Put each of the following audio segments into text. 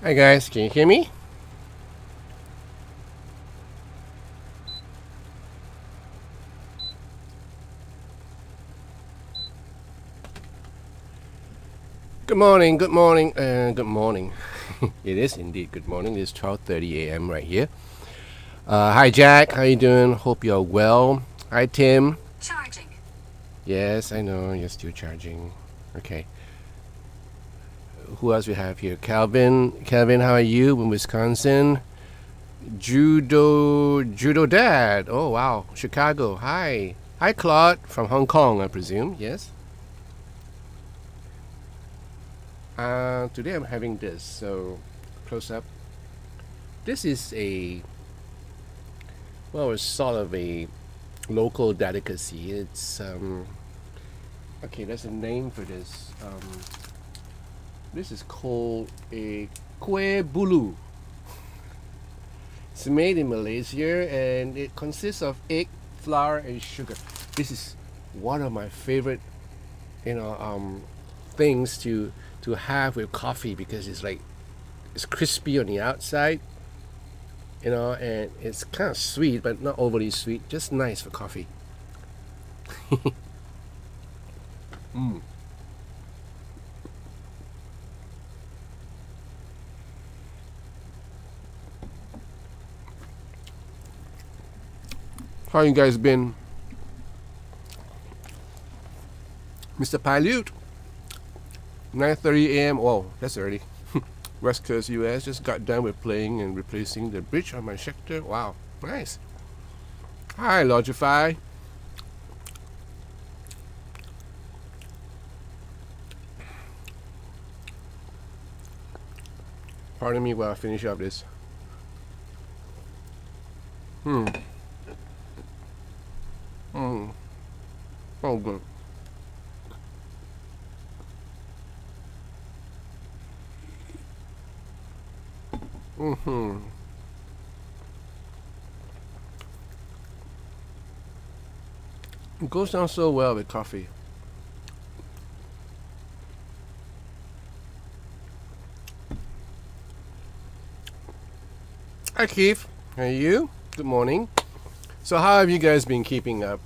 Hi guys, can you hear me? Good morning, good morning, good morning. It is indeed good morning. It's 12:30 a.m. right here. Hi Jack, how you doing? Hope you're well. Hi Tim. Charging. Yes, I know you're still charging. Okay. Who else we have here? Calvin. Calvin, how are you in Wisconsin? Judo Dad. Oh wow, Chicago. Hi. Hi Claude from Hong Kong, I presume. Yes. Today I'm having this. So close up. This is it's sort of a local delicacy. It's okay. There's a name for this. This is called a Kwebulu. It's made in Malaysia and it consists of egg, flour, and sugar. This is one of my favorite, things to have with coffee because it's crispy on the outside, and it's kind of sweet but not overly sweet. Just nice for coffee. Mm. How you guys been, Mr. Pilot? 9:30 a.m. Whoa, that's early. West Coast, U.S. Just got done with playing and replacing the bridge on my Schecter. Wow, nice. Hi, Logify. Pardon me while I finish up this. Hmm. Hmm. Oh, good. Mm-hmm. It goes down so well with coffee. Hi, Keith. How are you? Good morning. So, how have you guys been keeping up?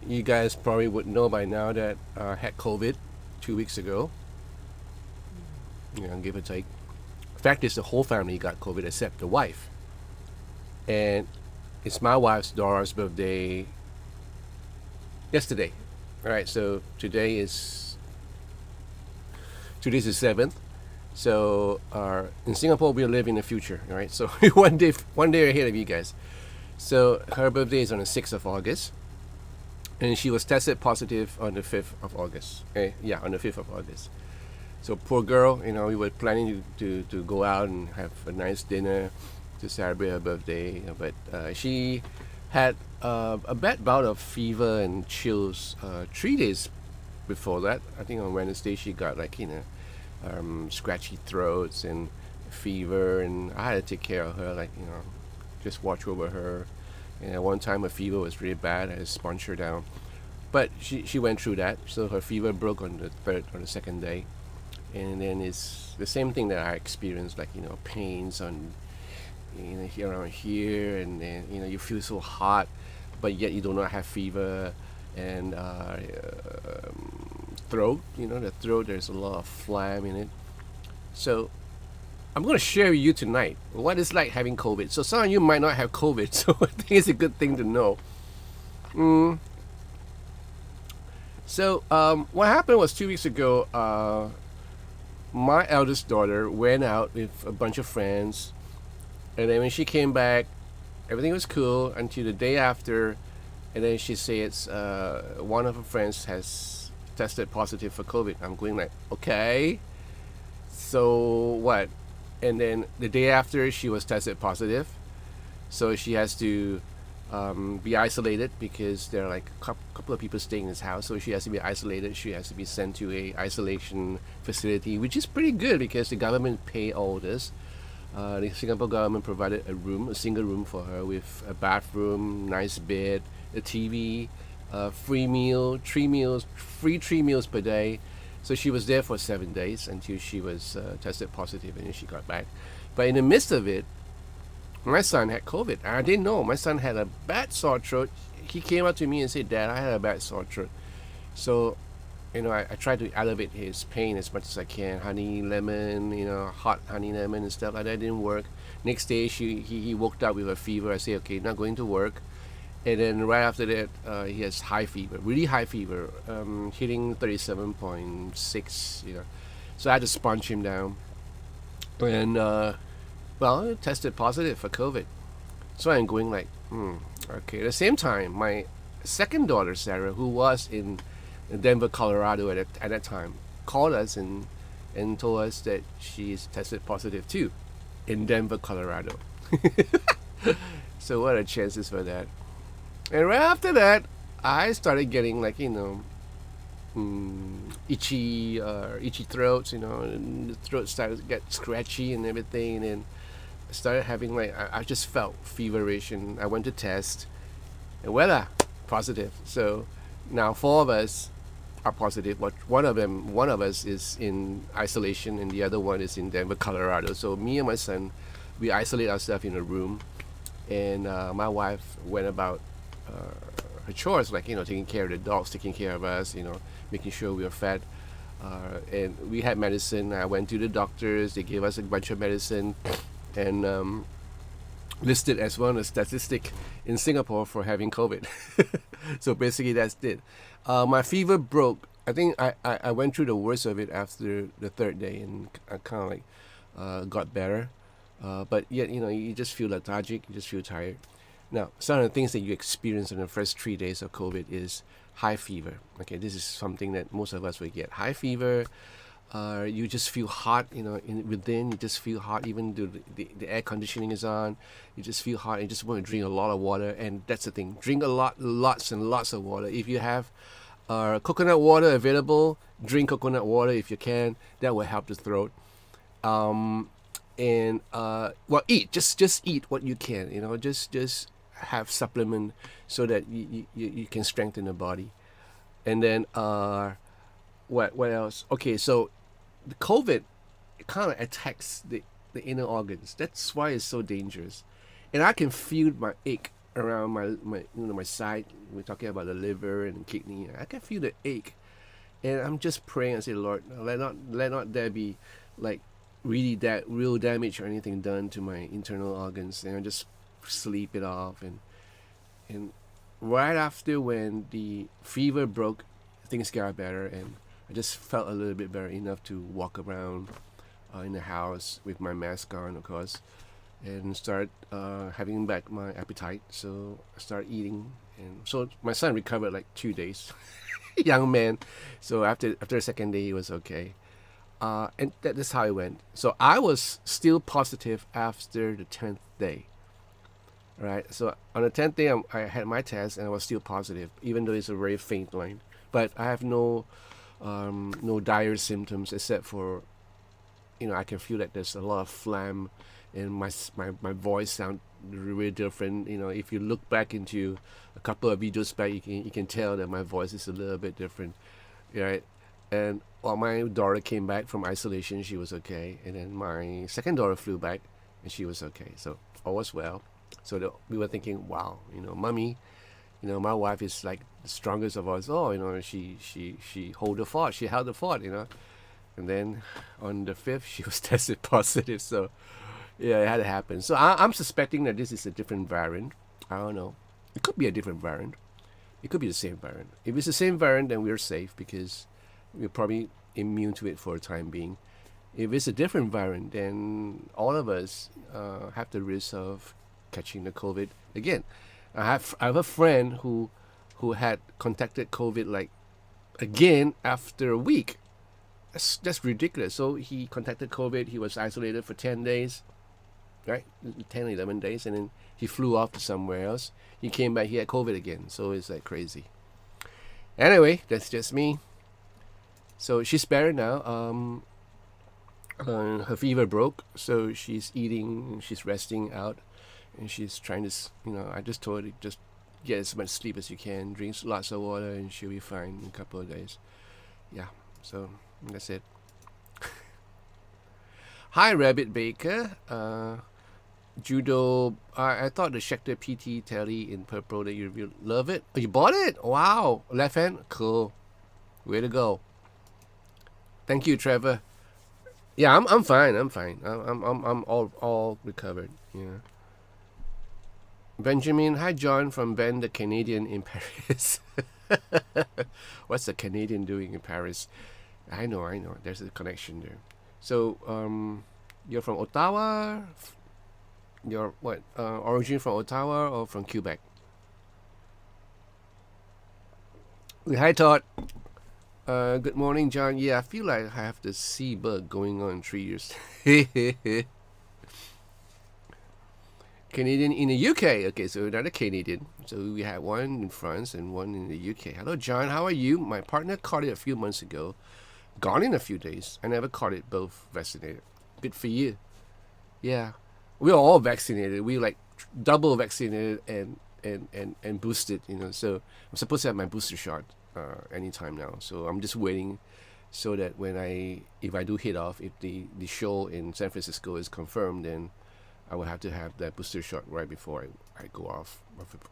You guys probably would know by now that I had COVID 2 weeks ago. Give or take. Fact is, the whole family got COVID except the wife. And it's my wife's Dora's birthday yesterday. All right, so today's the 7th. So in Singapore, we live in the future. All right, so one day ahead of you guys. So her birthday is on the 6th of August, and she was tested positive on the 5th of August. Yeah, on the 5th of August. So poor girl, we were planning to go out and have a nice dinner to celebrate her birthday, but she had a bad bout of fever and chills 3 days before that. I think on Wednesday she got scratchy throats and fever, and I had to take care of her, just watch over her. And at one time her fever was really bad. I had to sponge her down, but she went through that. So her fever broke on the second day, and then it's the same thing that I experienced, pains on here around here, and then you feel so hot, but yet you do not have fever, and throat, the throat, there's a lot of phlegm in it. So I'm going to share with you tonight what it's like having COVID. So some of you might not have COVID, so I think it's a good thing to know. So what happened was 2 weeks ago, my eldest daughter went out with a bunch of friends, and then when she came back, everything was cool until the day after, and then she says one of her friends has tested positive for COVID. I'm going like, okay, so what? And then the day after, she was tested positive, so she has to be isolated because there are like a couple of people staying in this house. So she has to be isolated. She has to be sent to a isolation facility, which is pretty good because the government pay all this. The Singapore government provided a single room for her with a bathroom, nice bed, a TV, free 3 meals per day, So she was there for 7 days until she was tested positive, and then she got back. But in the midst of it, my son had COVID. I didn't know. My son had a bad sore throat. He came up to me and said, "Dad, I had a bad sore throat." So, I tried to elevate his pain as much as I can. Honey, lemon, hot honey, lemon, and stuff like that didn't work. Next day, he woke up with a fever. I said, "Okay, not going to work." And then right after that, he has high fever, really high fever, hitting 37.6. So I had to sponge him down, and it tested positive for COVID. So I'm going like, okay. At the same time, my second daughter Sarah, who was in Denver, Colorado at that time, called us and told us that she's tested positive too, in Denver, Colorado. So what are the chances for that? And right after that, I started getting like itchy throats. And the throat started to get scratchy and everything, and I started having I just felt feverish, and I went to test, and voila, positive. So now 4 of us are positive. But one of us is in isolation, and the other one is in Denver, Colorado. So me and my son, we isolate ourselves in a room, and my wife went about her chores, like taking care of the dogs, taking care of us, making sure we were fed, and we had medicine. I went to the doctors. They gave us a bunch of medicine, and listed as one of the statistic in Singapore for having COVID. So basically that's it. My fever broke. I think I went through the worst of it after the 3rd day, and I kind of got better, but yet you just feel lethargic, you just feel tired. Now, some of the things that you experience in the first 3 days of COVID is high fever. Okay, this is something that most of us will get. High fever, you just feel hot, within, you just feel hot, even though the air conditioning is on, you just feel hot, you just want to drink a lot of water, and that's the thing. Drink lots and lots of water. If you have coconut water available, drink coconut water if you can. That will help the throat. Eat. Just eat what you can, just have supplement so that you can strengthen the body. And then what else? Okay, so the COVID kind of attacks the inner organs. That's why it's so dangerous. And I can feel my ache around my side. We're talking about the liver and the kidney. I can feel the ache, and I'm just praying and say, Lord, let not there be like really that real damage or anything done to my internal organs, and I just sleep it off. And right after, when the fever broke, things got better, and I just felt a little bit better, enough to walk around in the house with my mask on, of course, and start having back my appetite. So I started eating, and so my son recovered like 2 days. Young man. So after the 2nd day, he was okay. And that's how it went. So I was still positive after the 10th day. Right. So on the 10th day, I had my test, and I was still positive, even though it's a very faint line. But I have no dire symptoms, except for, I can feel that there's a lot of phlegm, and my voice sounds really different. If you look back into a couple of videos back, you can tell that my voice is a little bit different, right? And while my daughter came back from isolation, she was okay, and then my second daughter flew back, and she was okay. So all was well. So we were thinking, wow, mommy, my wife is like the strongest of us all. She held the fort. She held the fort. And then on the 5th, she was tested positive. So yeah, it had to happen. So I'm suspecting that this is a different variant. I don't know. It could be a different variant. It could be the same variant. If it's the same variant, then we're safe, because we're probably immune to it for the time being. If it's a different variant, then all of us have the risk of catching the COVID again. I have a friend who had contacted COVID like again after a week. That's ridiculous. So he contacted COVID. He was isolated for 10 days, right? 10, 11 days, and then he flew off to somewhere else. He came back. He had COVID again. So it's like crazy. Anyway, that's just me. So she's better now. Her fever broke, so she's eating, she's resting out, and she's trying to, I just told her, just get as much sleep as you can, drink lots of water, and she'll be fine in a couple of days. Yeah, so That's it. Hi, Rabbit Baker. Judo. I thought the Schecter PT Telly in purple that you reviewed. Love it. Oh, you bought it? Wow. Left hand? Cool. Way to go. Thank you, Trevor. Yeah, I'm fine. I'm fine. I'm all recovered. Yeah. Benjamin, hi John from Ben the Canadian in Paris. What's the Canadian doing in Paris? I know. There's a connection there. So, you're from Ottawa? You're what? Origin from Ottawa or from Quebec? Hi Todd. Good morning, John. Yeah, I feel like I have the sea bug going on 3 years. Canadian in the UK. Okay, so another Canadian. So we had one in France and one in the UK. Hello, John. How are you? My partner caught it a few months ago. Gone in a few days. I never caught it. Both vaccinated. Good for you. Yeah, we are all vaccinated. We like double vaccinated and boosted. So I'm supposed to have my booster shot anytime now. So I'm just waiting, so that if I do hit off, if the show in San Francisco is confirmed, then I will have to have that booster shot right before I go off,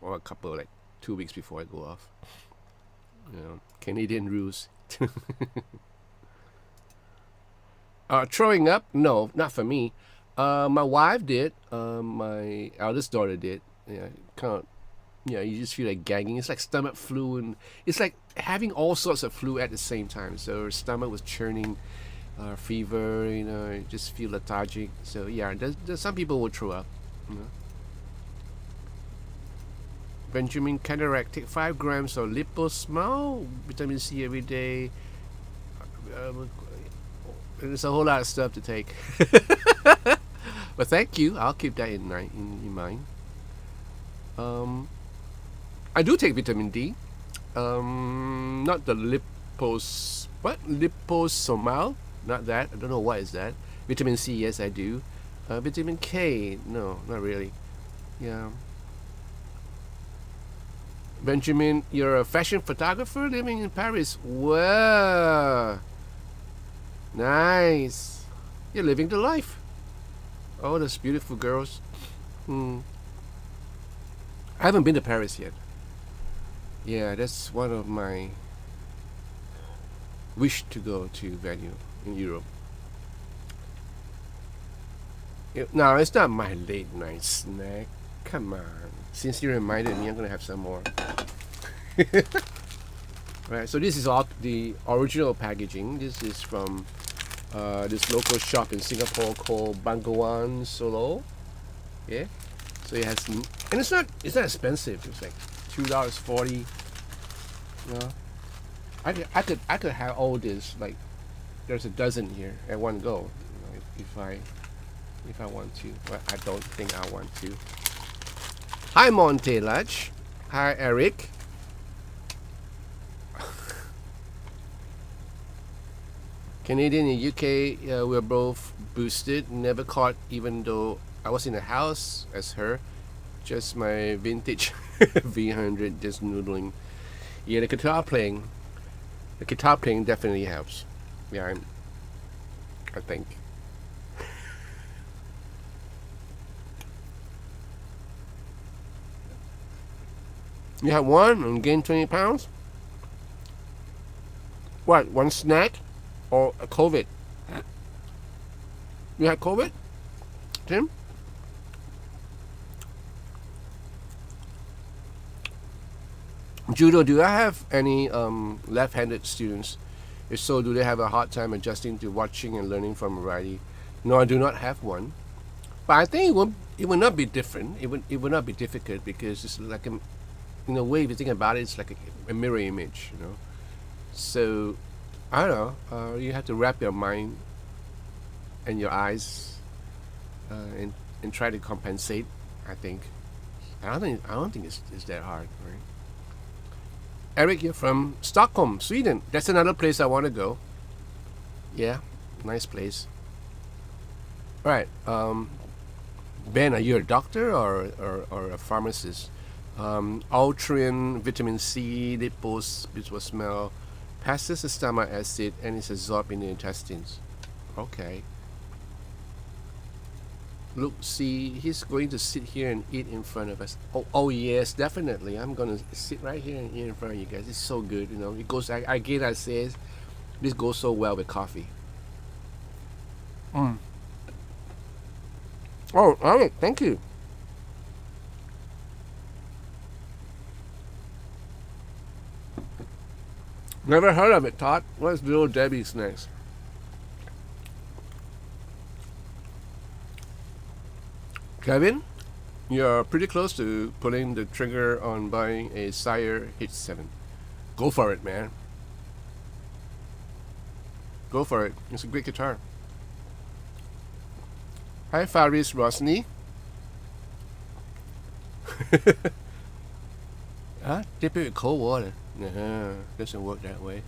or a couple, like 2 weeks before I go off. Canadian rules. Throwing up? No, not for me. My wife did. My eldest daughter did. Yeah, you just feel like gagging. It's like stomach flu, and it's like having all sorts of flu at the same time. So her stomach was churning. Fever, just feel lethargic. So yeah, there's some people will throw up. Benjamin, cataract, take 5 grams of liposmal, vitamin C every day. There's a whole lot of stuff to take. But thank you. I'll keep that in mind. I do take vitamin D. Not the liposomal. Not that. I don't know what is that. Vitamin C, yes, I do. Vitamin K, no, not really. Yeah. Benjamin, you're a fashion photographer living in Paris. Whoa. Nice. You're living the life. Oh, those beautiful girls. I haven't been to Paris yet. Yeah, that's one of my wish to go to venue in Europe. No, it's not my late night snack. Come on. Since you reminded me, I'm going to have some more. Right, so this is all the original packaging. This is from this local shop in Singapore called Bangawan Solo. Yeah. So it has, and it's not expensive. It's like $2.40. I could have all this, like there's a dozen here at one go, if I want to, but I don't think I want to. Hi Montelach. Hi Eric. Canadian and UK, we're both boosted. Never caught, even though I was in the house as her. Just my vintage V100, just noodling. Yeah, the guitar playing definitely helps. Yeah, I think. You had one and gained 20 pounds? What, one snack? Or a COVID? You had COVID, Tim? Judo, do I have any left-handed students? If so, do they have a hard time adjusting to watching and learning from variety? No, I do not have one. But I think it would not be different. It would not be difficult, because it's like in a way, if you think about it, it's like a mirror image, So I don't know. You have to wrap your mind and your eyes and try to compensate. I think. I don't think it's that hard, right? Eric, you're from Stockholm, Sweden. That's another place I want to go. Yeah, nice place. All right. Ben, are you a doctor or a pharmacist? Ultrin, vitamin C, lipos, smell. passes the stomach acid and is absorbed in the intestines. Okay. Look, see, he's going to sit here and eat in front of us. Oh yes, definitely. I'm gonna sit right here and eat in front of you guys. It's so good, you know. It goes. Again, I say, this goes so well with coffee. Oh, Alec, thank you. Never heard of it, Todd. What's Little Debbie snacks? Kevin, you're pretty close to pulling the trigger on buying a Sire H7. Go for it, man. Go for it. It's a great guitar. Hi, Faris Rosny. Dip it with cold water. Doesn't work that way.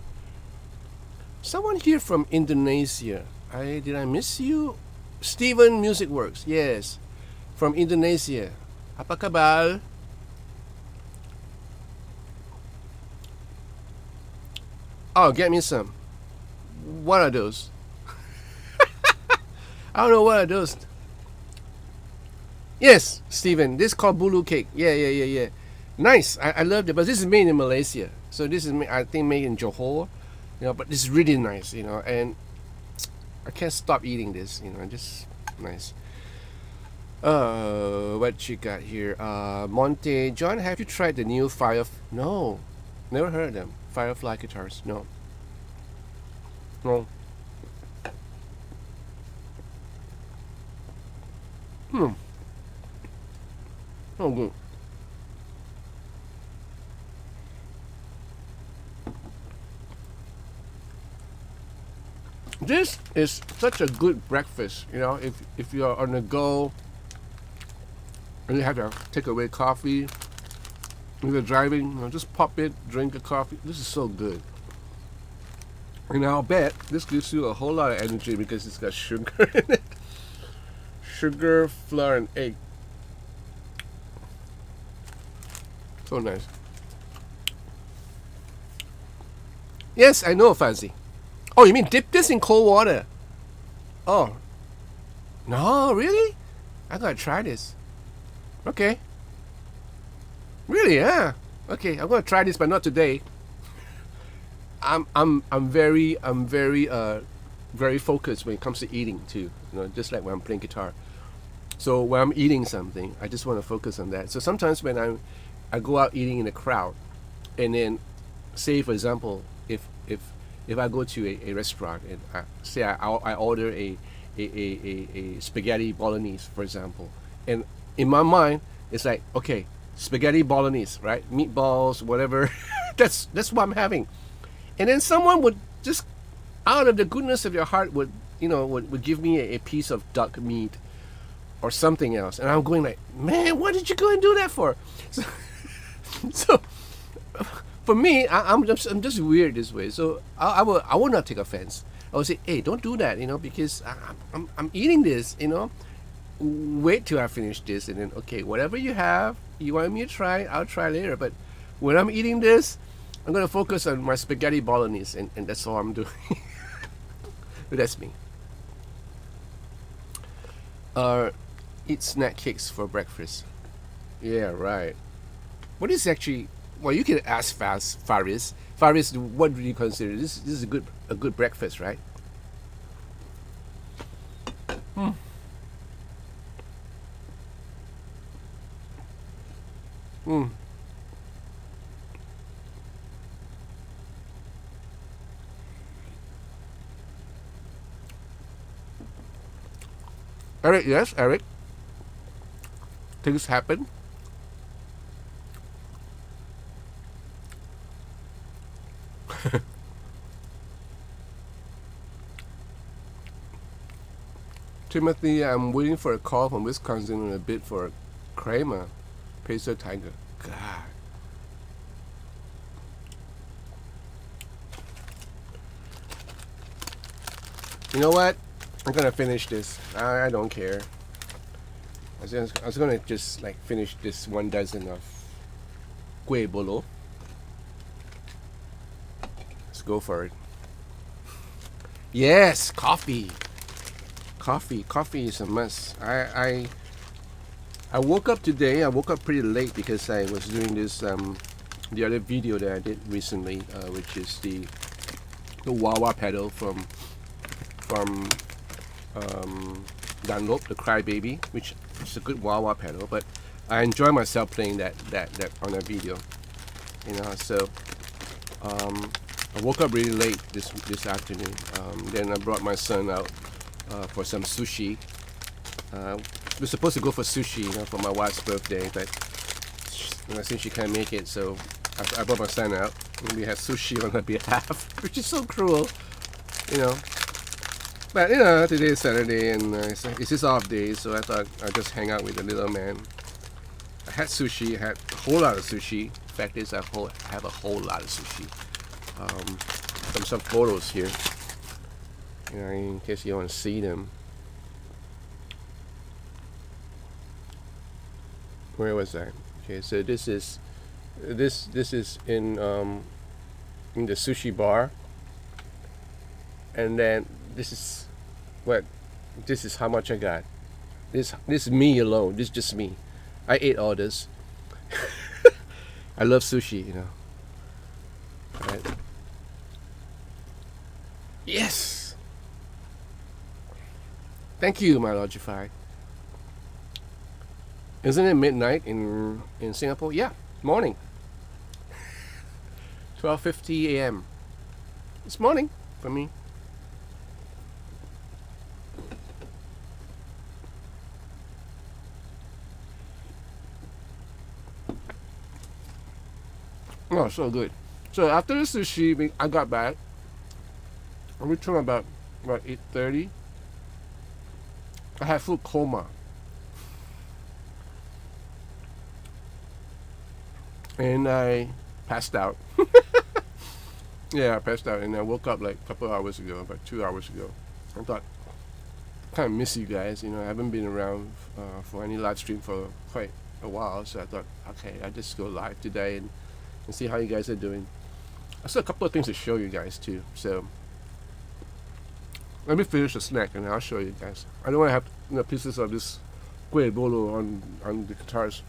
Someone here from Indonesia. Did I miss you? Steven Music Works. Yes. From Indonesia. Apa kabar? Oh, get me some. What are those? I don't know what are those. Yes, Steven. This is called Bulu cake. Yeah. Nice. I loved it. But this is made in Malaysia. So this is, I think, made in Johor. You know, but it's really nice, you know. And I can't stop eating this, you know. Just nice. What you got here? Monte. John, have you tried the new No. Never heard of them. Firefly guitars. No. Oh, good. This is such a good breakfast, you know, if you're on the go and you have to take away coffee, if you're driving, you know, just pop it, drink a coffee. This is so good. And I'll bet this gives you a whole lot of energy because it's got sugar in it. Sugar, flour, and egg. So nice. Yes, I know, Fancy. Oh, you mean dip this in cold water? Oh. No, really? I gotta try this. Okay. Really, yeah. Okay, I'm gonna try this, but not today. I'm very very focused when it comes to eating too. You know, just like when I'm playing guitar. So when I'm eating something, I just want to focus on that. So sometimes when I go out eating in a crowd, and then say for example, if I go to a restaurant and I order a spaghetti bolognese, for example, and in my mind it's like, okay, spaghetti bolognese, right? Meatballs, whatever. that's what I'm having. And then someone would just, out of the goodness of your heart, would give me a piece of duck meat or something else, and I'm going like, man, what did you go and do that for? So for me, I'm just weird this way. So I will not take offense. I will say, hey, don't do that, you know, because I'm eating this, you know. Wait till I finish this, and then okay, whatever you have, you want me to try, I'll try later. But when I'm eating this, I'm gonna focus on my spaghetti bolognese, and that's all I'm doing. But that's me. Eat snack cakes for breakfast. Yeah, right. What is actually? Well, you can ask Faris. Faris, what do you consider? This is a good breakfast, right? Eric, yes, Eric. Things happen. Timothy, I'm waiting for a call from Wisconsin on a bid for a Kramer Pacer Tiger. God. You know what? I'm gonna finish this. I don't care. I was gonna just like finish this 1 dozen of Kwebulu. let's go for it. Yes, coffee. Coffee is a must. I woke up today. I woke up pretty late because I was doing this the other video that I did recently, which is the wah-wah pedal from Dunlop, the Crybaby, which is a good wah-wah pedal. But I enjoy myself playing that on that video. You know, so I woke up really late this afternoon. Then I brought my son out for some sushi. We're supposed to go for sushi, you know, for my wife's birthday, but since she can't make it, so I brought my son out, and we had sushi on her behalf, which is so cruel, you know. But you know, today is Saturday, and it's his off day, so I thought I'd just hang out with the little man. I had sushi. I had a whole lot of sushi. Fact is, I have a whole lot of sushi. Some photos here, you know, in case you want to see them. Where was I? Okay, so this is in the sushi bar, and then this is how much I got. This is me alone. This is just me. I ate all this. I love sushi, you know. All right. Yes. Thank you, my Logify. Isn't it midnight in Singapore? Yeah, morning. 12:50 a.m. It's morning for me. Oh, so good. So after the sushi, I got back. I returned about 8:30. I had food coma. And I passed out. Yeah, I passed out, and I woke up like a couple hours ago, about 2 hours ago. I thought, I kind of miss you guys. You know, I haven't been around for any live stream for quite a while, so I thought, okay, I'll just go live today and see how you guys are doing. I saw a couple of things to show you guys too, so let me finish the snack and I'll show you guys. I don't want to have, you know, pieces of this Kwebulu on the guitars.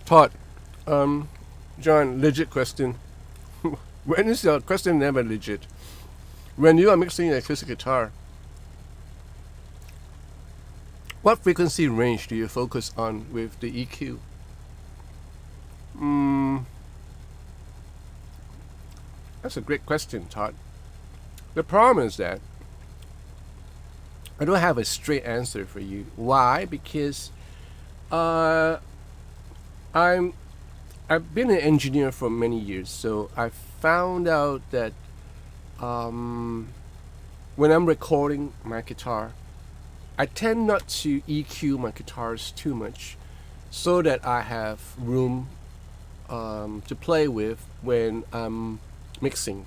Todd, John, legit question. When is your question never legit? When you are mixing an acoustic guitar, what frequency range do you focus on with the EQ? That's a great question, Todd. The problem is that I don't have a straight answer for you. Why? Because I've been an engineer for many years, so I found out that when I'm recording my guitar, I tend not to EQ my guitars too much, so that I have room to play with when I'm mixing.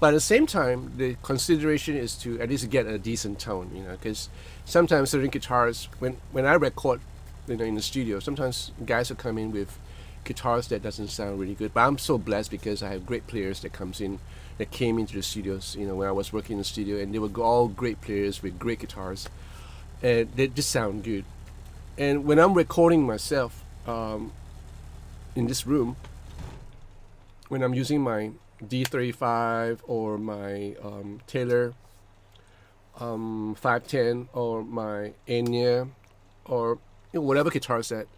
But at the same time, the consideration is to at least get a decent tone, you know, because sometimes certain guitars, when I record, you know, in the studio, sometimes guys will come in with guitars that doesn't sound really good. But I'm so blessed because I have great players that came into the studios, you know, when I was working in the studio, and they were all great players with great guitars, and they just sound good. And when I'm recording myself in this room, when I'm using my D35 or my Taylor 510 or my Enya or, you know, whatever guitars that,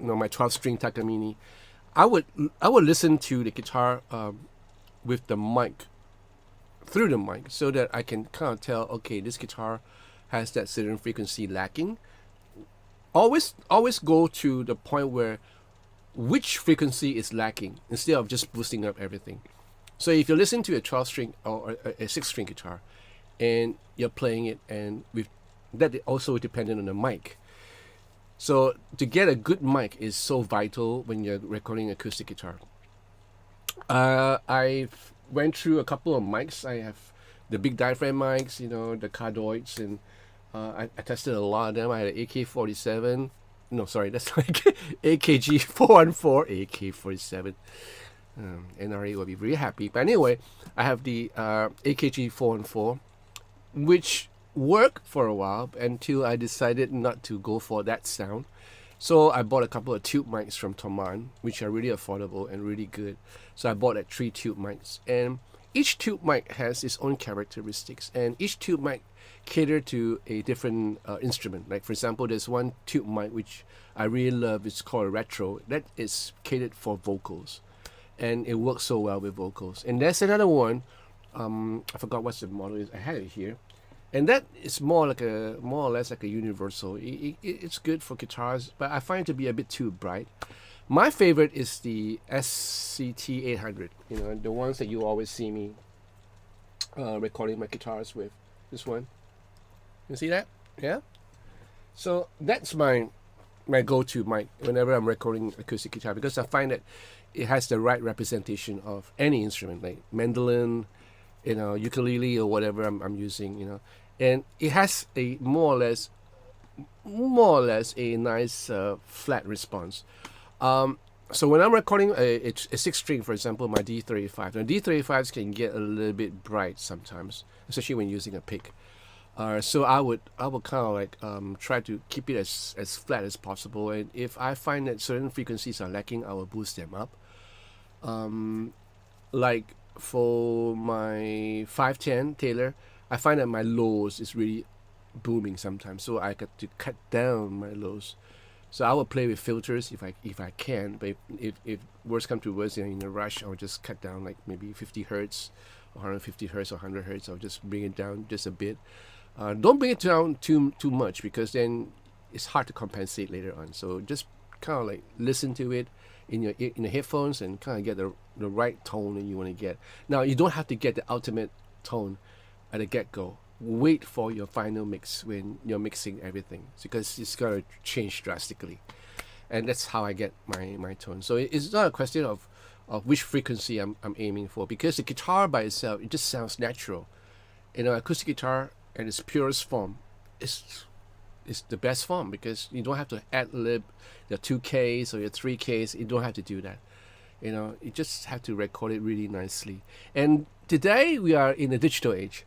you know, my 12-string Takamine, I would listen to the guitar with the mic, through the mic, so that I can kind of tell, okay, this guitar has that certain frequency lacking. Always go to the point where which frequency is lacking instead of just boosting up everything. So if you're listening to a 12-string or a 6-string guitar and you're playing it, and with that also dependent on the mic, So to get a good mic is so vital when you're recording acoustic guitar. I went through a couple of mics. I have the big diaphragm mics, the cardioids, and I tested a lot of them. I had an AK-47. No, sorry, that's like AKG 414, AK-47. NRA will be very happy. But anyway, I have the AKG 414, which worked for a while until I decided not to go for that sound. So I bought a couple of tube mics from Thomann, which are really affordable and really good. So I bought 3 tube mics, and each tube mic has its own characteristics, and each tube mic cater to a different instrument. Like for example, there's one tube mic which I really love. It's called a retro. That is catered for vocals, and it works so well with vocals. And there's another one. I forgot what's the model is. I had it here, and that is more or less like a universal. It's good for guitars, but I find it to be a bit too bright. My favorite is the SCT 800. The ones that you always see me recording my guitars with. This one. You see that? Yeah. So that's my go-to mic whenever I'm recording acoustic guitar, because I find that it has the right representation of any instrument, like mandolin, ukulele or whatever I'm using, and it has a more or less a nice flat response. So when I'm recording a 6-string, for example, my D35, now D35s can get a little bit bright sometimes, especially when using a pick. So I would kind of like try to keep it as flat as possible, and if I find that certain frequencies are lacking, I will boost them up. Like for my 510 Taylor, I find that my lows is really booming sometimes, so I got to cut down my lows. So I will play with filters if I can, but if worst come to worst, in a rush, I'll just cut down like maybe 50 hertz, 150 hertz, or 100 hertz. I'll just bring it down just a bit. Don't bring it down too much, because then it's hard to compensate later on. So just kind of like listen to it in your headphones and kind of get the right tone that you want to get. Now you don't have to get the ultimate tone at the get-go. Wait for your final mix when you're mixing everything, because it's going to change drastically, and that's how I get my tone. So it's not a question of which frequency I'm aiming for, because the guitar by itself, it just sounds natural. Acoustic guitar in its purest form is the best form, because you don't have to ad-lib your 2Ks or your 3Ks. You don't have to do that. You just have to record it really nicely. And today we are in a digital age.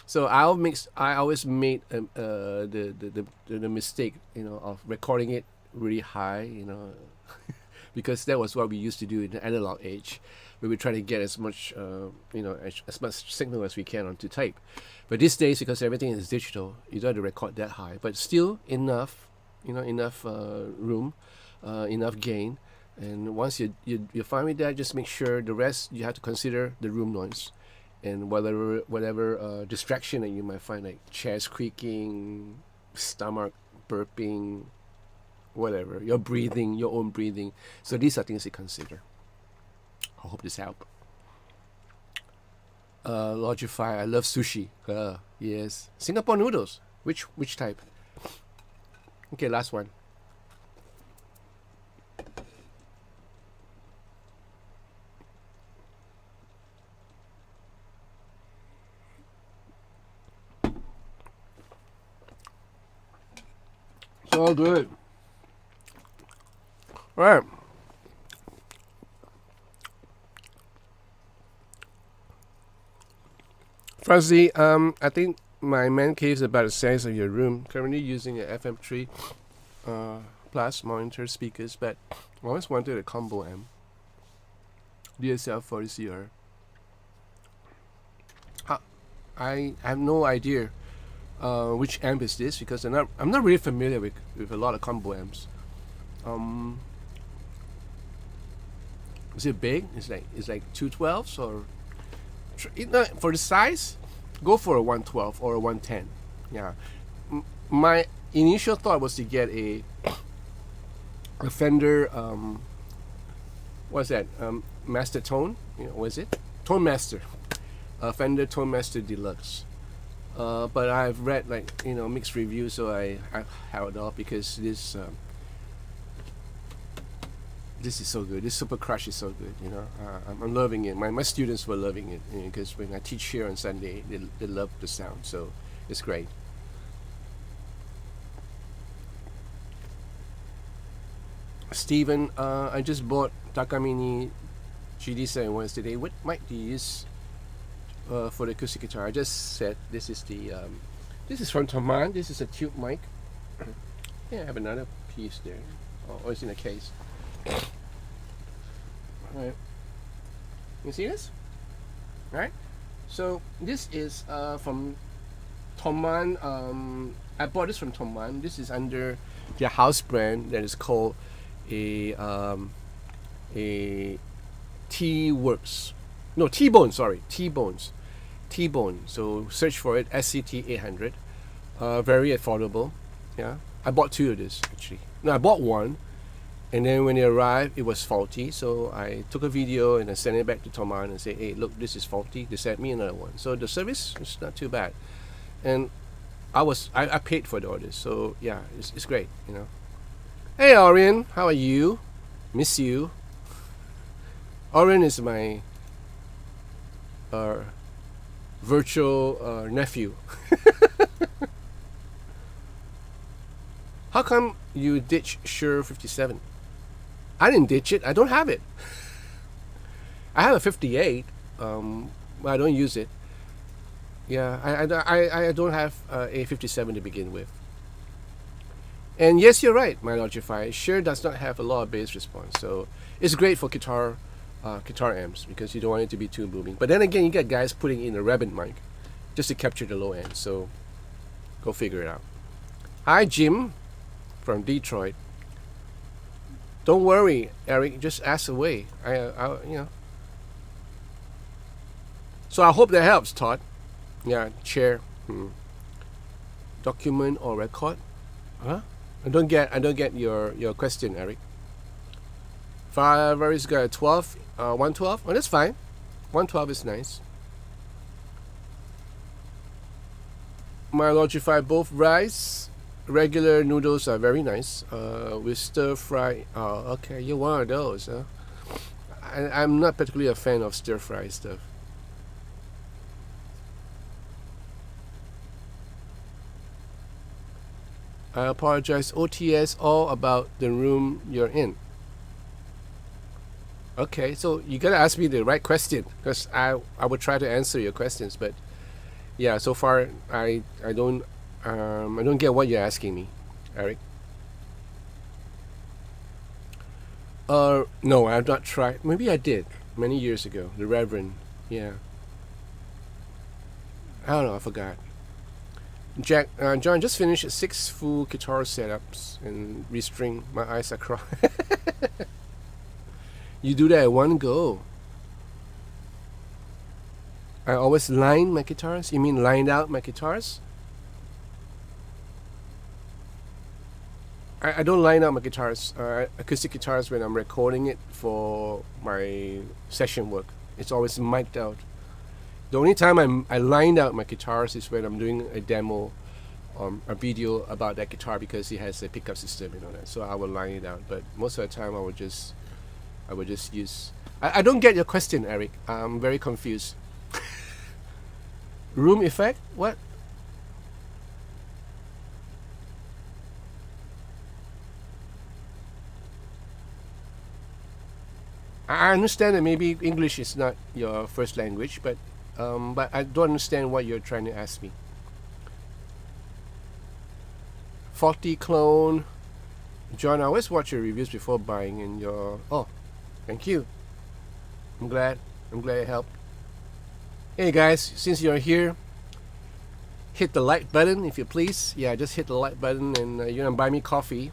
So I always made the mistake, of recording it really high, because that was what we used to do in the analog age, where we try to get as much, as much signal as we can onto tape. But these days, because everything is digital, you don't have to record that high, but still enough, enough room, enough gain. And once you're fine with that, just make sure the rest you have to consider the room noise. And whatever distraction that you might find, like chairs creaking, stomach burping, whatever, your own breathing. So these are things to consider. I hope this helped. Logify, I love sushi. Yes. Singapore noodles. Which type? Okay, last one. So good. All right. Firstly, I think my man cave is about the size of your room. Currently using an FM3 plus monitor speakers, but I always wanted a combo amp. DSL 40CR. I have no idea which amp is this, because I'm not really familiar with a lot of combo amps. Is it big? It's like 212s, or for the size, go for a 112 or a 110. Yeah, my initial thought was to get a Fender what's that, Master Tone, what is it, Tone Master, Fender Tone Master Deluxe. But I've read mixed reviews, so I held off, because this This is so good. This Super Crush is so good. I'm loving it. My students were loving it because when I teach here on Sunday, they love the sound. So it's great. Steven, I just bought Takamine GD71 today. What mic do you use for the acoustic guitar? I just said this is this is from Toman. This is a tube mic. Yeah, I have another piece there. Oh, it's in a case. Alright. You see this? Alright. So this is from Toman. I bought this from Toman. This is under their house brand that is called a T-Works. No, T-Bone, sorry. T-Bones. T-Bone. So search for it, SCT 800. Very affordable. Yeah. I bought two of this actually. No, I bought one, and then when it arrived it was faulty, so I took a video and I sent it back to Toman and said, hey, look, this is faulty. They sent me another one. So the service is not too bad. And I paid for all this, so yeah, it's great, Hey Orion, how are you? Miss you. Orion is my virtual nephew. How come you ditch Shure 57? I didn't ditch it. I don't have it. I have a 58, but I don't use it. Yeah, I don't have a 57 to begin with. And yes, you're right, my Logify. Shure does not have a lot of bass response, so it's great for guitar amps because you don't want it to be too booming. But then again, you get guys putting in a rabbit mic just to capture the low end. So go figure it out. Hi, Jim from Detroit. Don't worry, Eric. Just ask away. So I hope that helps, Todd. Yeah, chair. Document or record? Huh? I don't get your question, Eric. Fire's got a 12, 112. Oh, that's fine. 112 is nice. My Logify, both rice, regular noodles are very nice. With stir fry. Oh, okay, you're one of those, huh? I'm not particularly a fan of stir fry stuff. I apologize. OTS all about the room you're in. Okay, so you gotta ask me the right question because I would try to answer your questions, but yeah, so far I don't get what you're asking me, Eric. No, I've not tried. Maybe I did many years ago. The Reverend, yeah. I don't know. I forgot. John just finished 6 full guitar setups and restring. My eyes are crying. You do that at one go. I always line my guitars. You mean lined out my guitars? I don't line out my guitars, acoustic guitars, when I'm recording it for my session work. It's always mic'd out. The only time I lined out my guitars is when I'm doing a demo, a video about that guitar because it has a pickup system and all that. So I will line it out. But most of the time I would just use. I don't get your question, Eric. I'm very confused. Room effect? What? I understand that maybe English is not your first language, but I don't understand what you're trying to ask me. Faulty clone. John, I always watch your reviews before buying, and your thank you. I'm glad it helped. Hey guys, since you're here, hit the like button if you please. Yeah, just hit the like button, and you're gonna buy me coffee.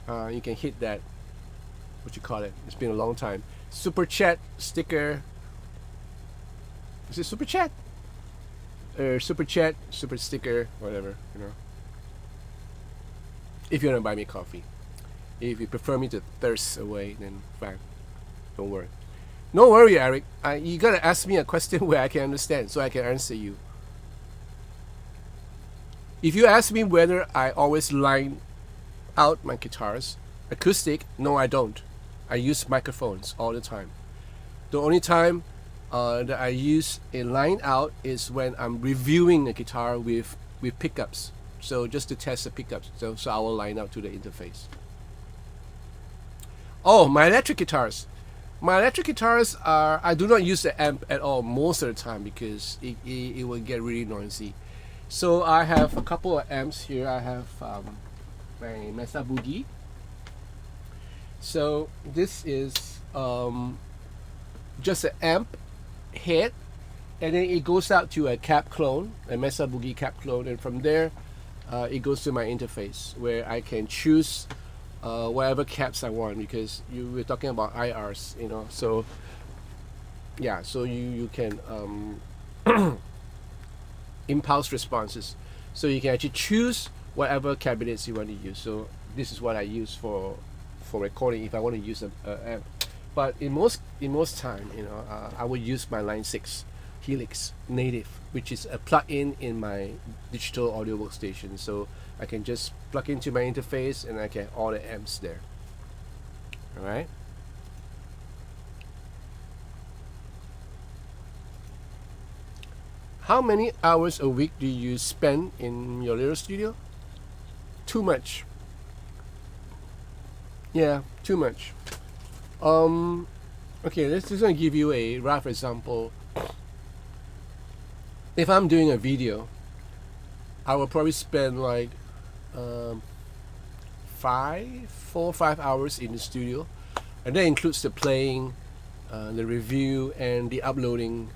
You can hit that. What you call it? It's been a long time. Super chat sticker. Is it super chat? Or super chat, super sticker, whatever, If you want to buy me coffee. If you prefer me to thirst away, then fine. Don't worry. No worry, Eric. You gotta ask me a question where I can understand, so I can answer you. If you ask me whether I always line out my guitars, acoustic, no, I don't. I use microphones all the time. The only time that I use a line out is when I'm reviewing a guitar with pickups. So just to test the pickups. So I will line out to the interface. Oh, my electric guitars. My electric guitars are, I do not use the amp at all most of the time because it will get really noisy. So I have a couple of amps here. I have my Mesa Boogie. So this is just an amp head, and then it goes out to a cap clone, a Mesa Boogie cap clone, and from there it goes to my interface where I can choose whatever caps I want, because you were talking about IRs, you know. So yeah, so you can impulse responses, so you can actually choose whatever cabinets you want to use. So this is what I use for recording if I want to use an amp. But in most time, you know, I would use my Line 6 Helix native, which is a plug-in in my digital audio workstation. So I can just plug into my interface and I get all the amps there. All right. How many hours a week do you spend in your little studio? Too much. Yeah, too much. Okay, let's just gonna give you a rough example. If I'm doing a video, I will probably spend like 4 or 5 hours in the studio, and that includes the playing, the review, and the uploading,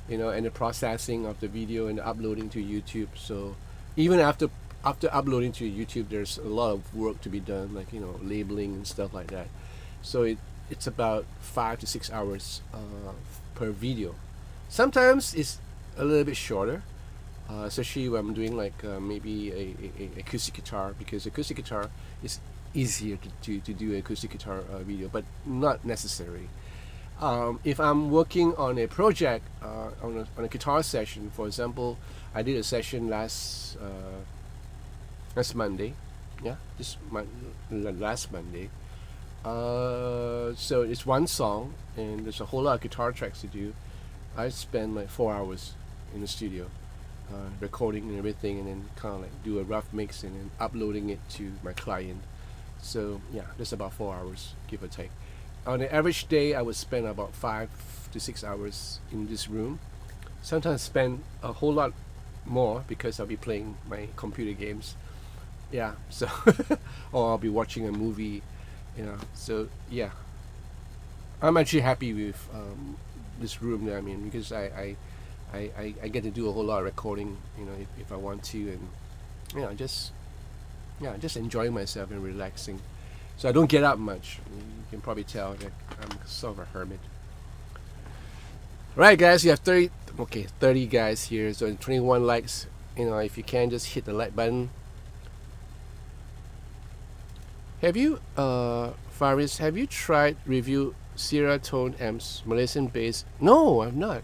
you know, and the processing of the video and the uploading to YouTube. So even after uploading to YouTube, there's a lot of work to be done, like, you know, labeling and stuff like that. So it's about 5 to 6 hours per video. Sometimes it's a little bit shorter, especially when I'm doing like maybe a acoustic guitar, because acoustic guitar is easier to do acoustic guitar video, but not necessary. If I'm working on a project, on a guitar session, for example, I did a session last Monday, yeah, last Monday. So it's one song, and there's a whole lot of guitar tracks to do. I spend like 4 hours in the studio, recording and everything, and then kind of like do a rough mix and then uploading it to my client. So yeah, that's about 4 hours, give or take. On an average day, I would spend about 5 to 6 hours in this room. Sometimes spend a whole lot more because I'll be playing my computer games. Yeah, so or I'll be watching a movie, you know. So yeah, I'm actually happy with this room that I'm in, because I get to do a whole lot of recording, you know, if I want to, and you know, just enjoying myself and relaxing. So I don't get up much. You can probably tell that I'm sort of a hermit. Right, guys, you have 30 guys here, so 21 likes. You know, if you can, just hit the like button. Have you, Faris, have you tried review Sierra Tone amps, Malaysian bass? No, I've not.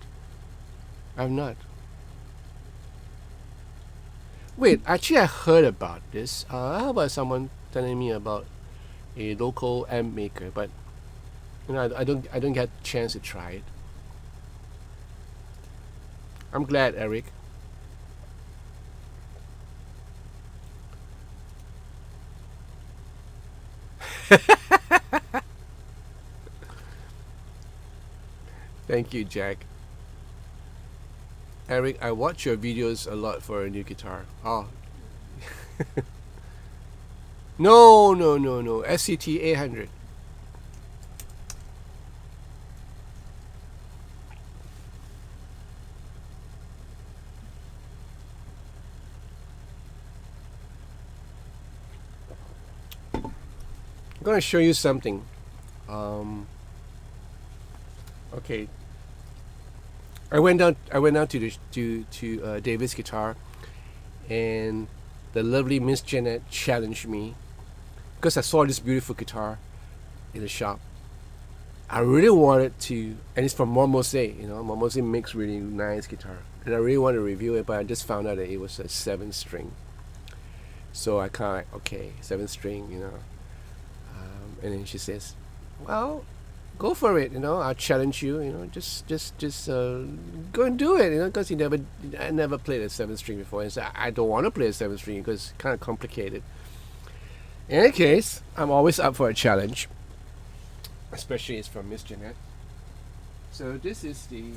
Wait, actually I heard about this. How about someone telling me about a local amp maker, but you know, I don't get a chance to try it. I'm glad, Eric. Thank you, Jack. Eric, I watch your videos a lot for a new guitar. Oh. No. SCT 800. I'm gonna show you something. Okay. I went down to David's guitar, and the lovely Miss Janet challenged me because I saw this beautiful guitar in the shop. I really wanted to, and it's from Momose. You know, Momose makes really nice guitar, and I really wanted to review it, but I just found out that it was a 7-string. So I kind of like, okay, 7-string, you know. And then she says, well, go for it. I'll challenge you. Just go and do it. Because I never played a 7 string before, and so I don't want to play a 7 string because it's kind of complicated. In any case, I'm always up for a challenge, especially it's from Miss Jeanette. So this is the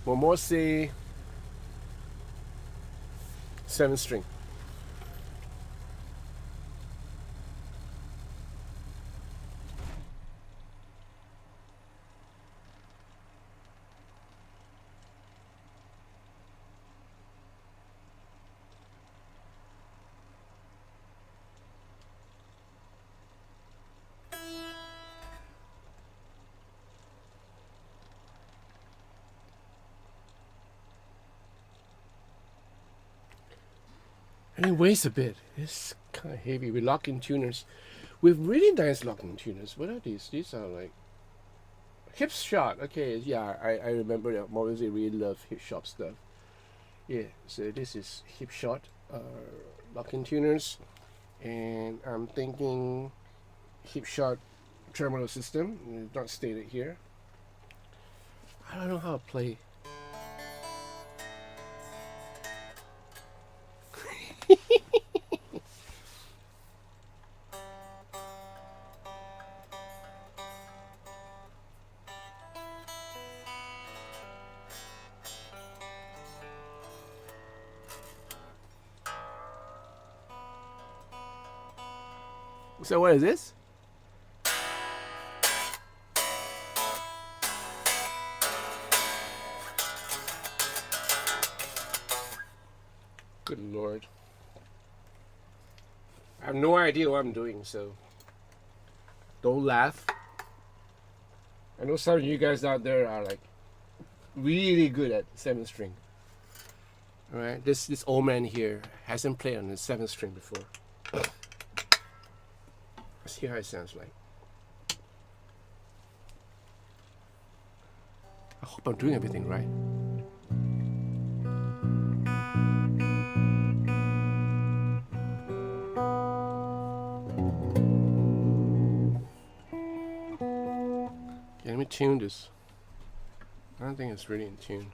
Momose 7 string. And it weighs a bit. It's kind of heavy. With locking tuners. With really nice locking tuners. What are these? These are like hip shot. Okay, yeah, I remember that Momose really love hip shot stuff. Yeah, so this is hip shot locking tuners. And I'm thinking hip shot terminal system. It's not stated here. I don't know how to play. So what is this? Good Lord. I have no idea what I'm doing, so don't laugh. I know some of you guys out there are like really good at 7 string. Alright, this old man here hasn't played on the 7 string before. Let's hear how it sounds like. I hope I'm doing everything right. Okay, let me tune this. I don't think it's really in tune.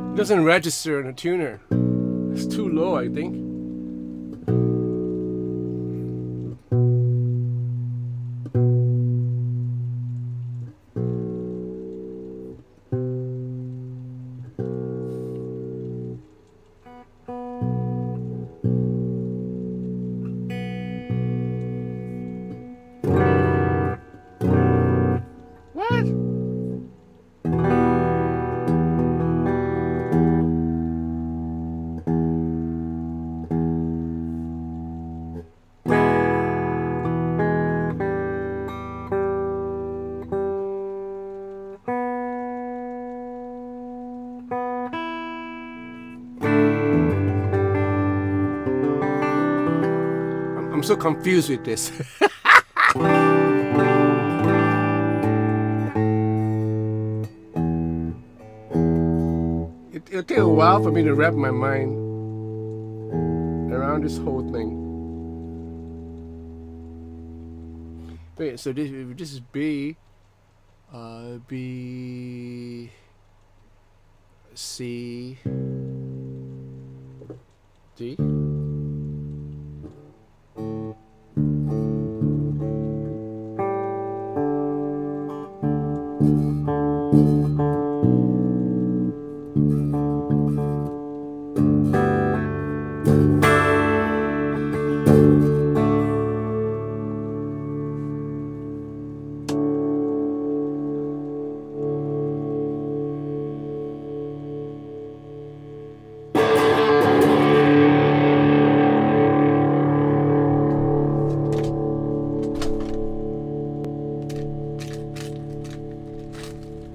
It doesn't register in a tuner. It's too low, I think. What? I'm so confused with this. It'll take a while for me to wrap my mind around this whole thing. Wait, so this is B. B, C, D.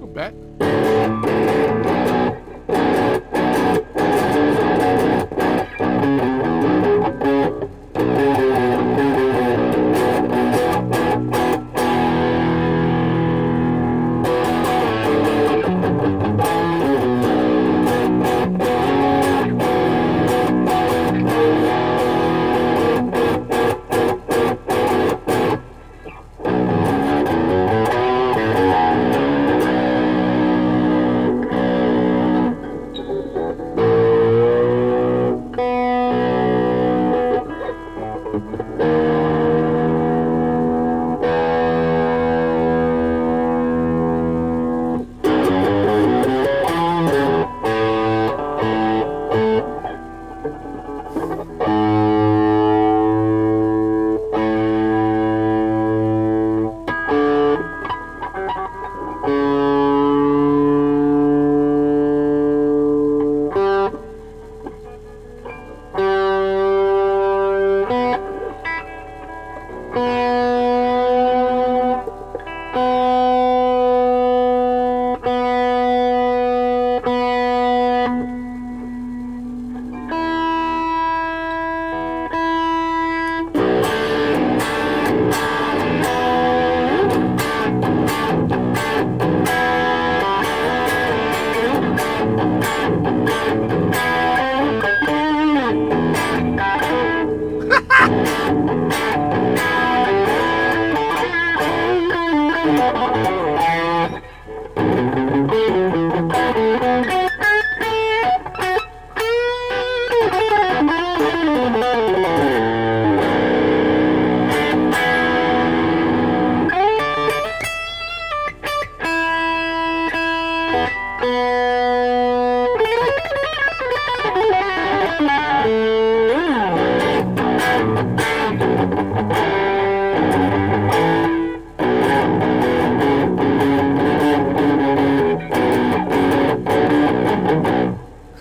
Not bad.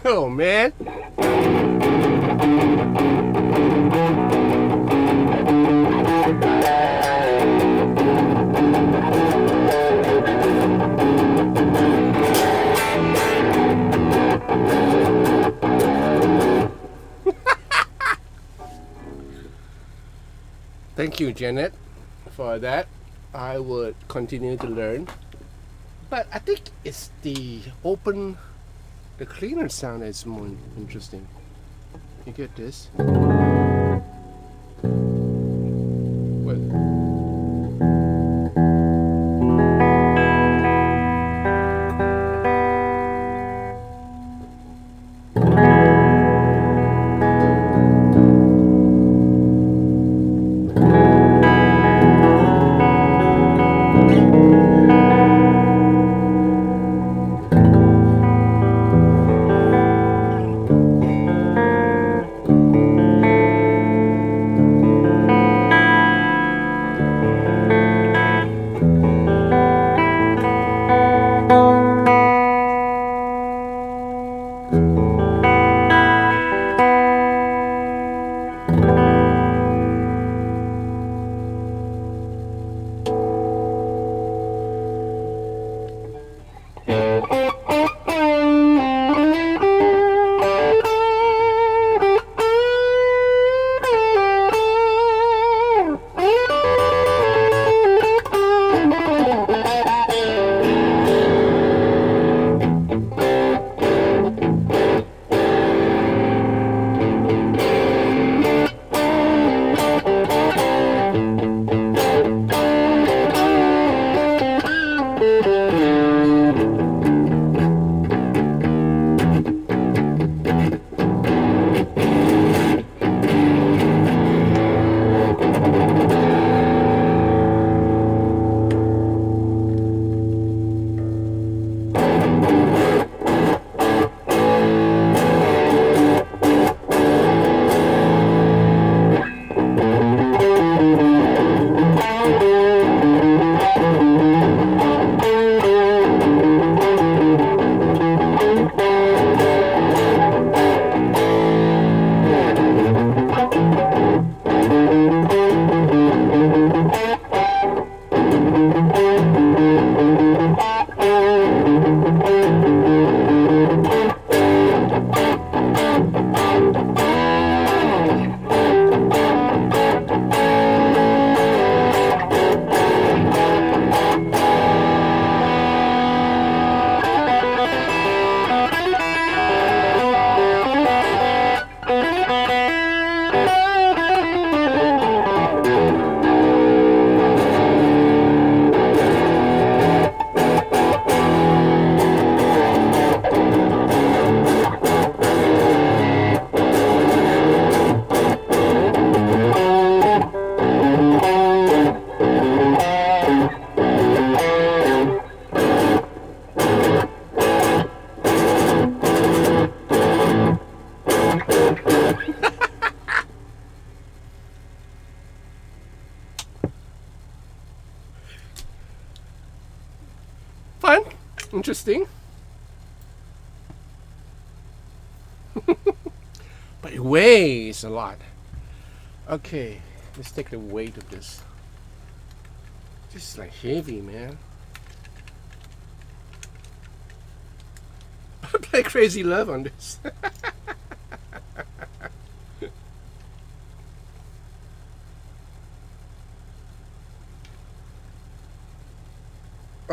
Oh man. Thank you, Janet, for that. I would continue to learn. But I think it's the cleaner sound is more interesting. You get this? What? Interesting. But it weighs a lot. Okay, let's take the weight of this. This is like heavy, man. I play Crazy Love on this.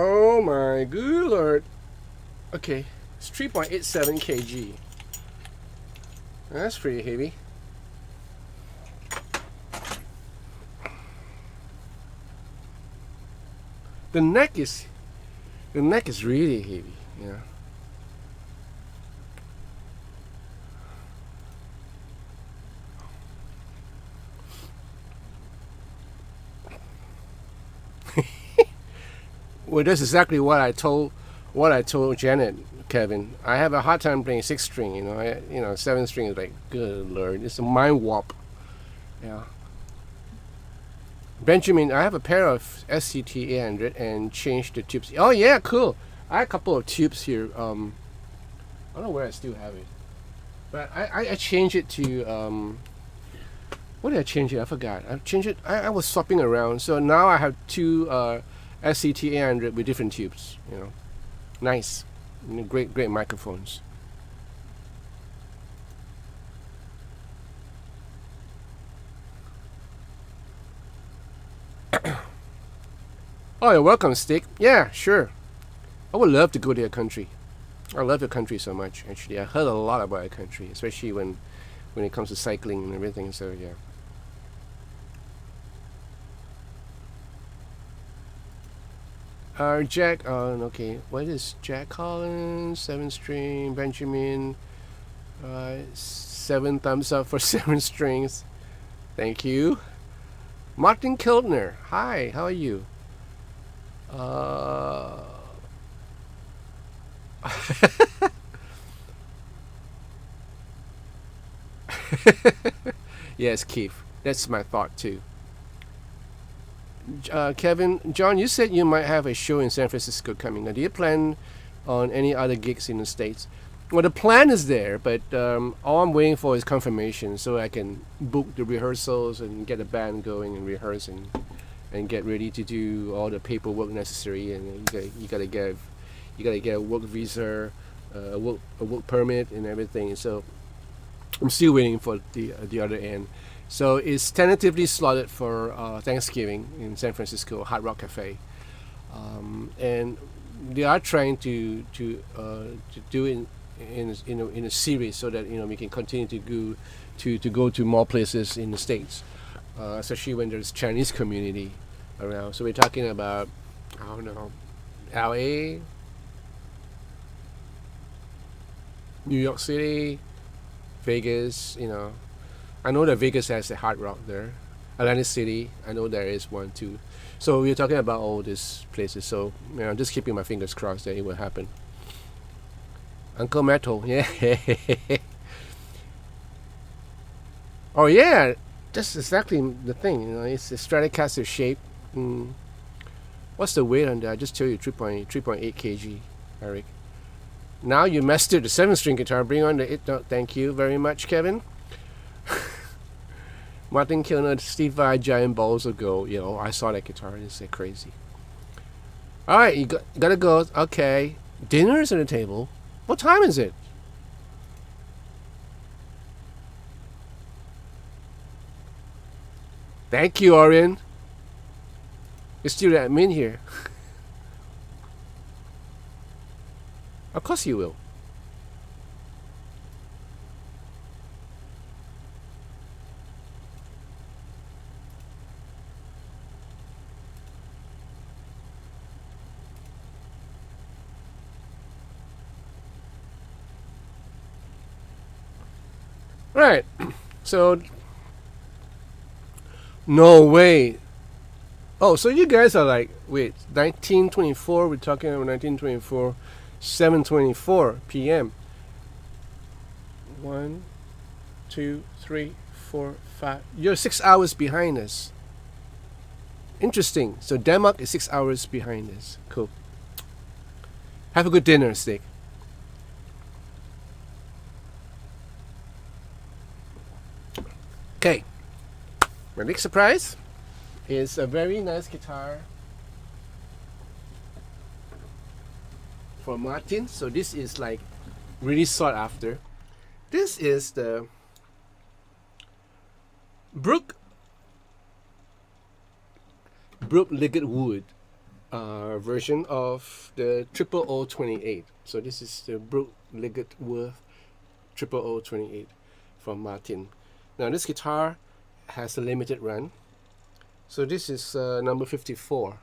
Oh my good lord. Okay, it's 3.87 kg. That's pretty heavy. The neck is really heavy, yeah. Well, that's exactly what I told Janet, Kevin. I have a hard time playing 6-string. You know, 7-string is like, good lord, it's a mind warp. Yeah. Benjamin, I have a pair of SCT 800 and changed the tubes. Oh yeah, cool. I have a couple of tubes here. I don't know where I still have it, but I changed it to what did I change it? I forgot. I changed it. I was swapping around, so now I have two SCT 800 with different tubes. You know, nice, great microphones. Oh, you're welcome, Stick. Yeah, sure. I would love to go to your country. I love your country so much. Actually, I heard a lot about your country, especially when it comes to cycling and everything. So yeah. Jack, okay, what is Jack Collins, 7-string, Benjamin, 7 thumbs up for 7 strings. Thank you. Martin Kiltner, hi, how are you? Yes, Keith, that's my thought too. Kevin, John, you said you might have a show in San Francisco coming. Now, do you plan on any other gigs in the States? Well, the plan is there, but all I'm waiting for is confirmation so I can book the rehearsals and get the band going and rehearse and get ready to do all the paperwork necessary. And you gotta get a work visa, a work permit, and everything. So I'm still waiting for the other end. So it's tentatively slotted for Thanksgiving in San Francisco, Hard Rock Cafe, and they are trying to do it in a series so that we can continue to go to more places in the States, especially when there's Chinese community around. So we're talking about, I don't know, L.A., New York City, Vegas. I know that Vegas has a Hard Rock there. Atlantic City, I know there is one too. So we're talking about all these places. So I'm just keeping my fingers crossed that it will happen. Uncle Metal, yeah. Oh yeah, that's exactly the thing. It's a Stratocaster shape. What's the weight on that? I just tell you 3.8 kg, Eric. Now you mastered the 7-string guitar. Bring on the 8 note. Thank you very much, Kevin. Martin Kilner, Steve Vai, Giant Balls of Gold. I saw that guitar. It's crazy. All right, you gotta go. Okay, dinner's on the table. What time is it? Thank you, Orion. You're still admin here. Of course you will. Right. So, no way. Oh, so you guys are like, wait, 1924, we're talking about 1924, 7:24 p.m. 1, 2, 3, 4, 5. You're 6 hours behind us. Interesting. So Denmark is 6 hours behind us. Cool. Have a good dinner, Steak. Okay, my next surprise is a very nice guitar for Martin. So this is like really sought after. This is the Brooke Ligertwood version of the 00028. So this is the Brooke Ligertwood 00028 from Martin. Now this guitar has a limited run. So this is number 54.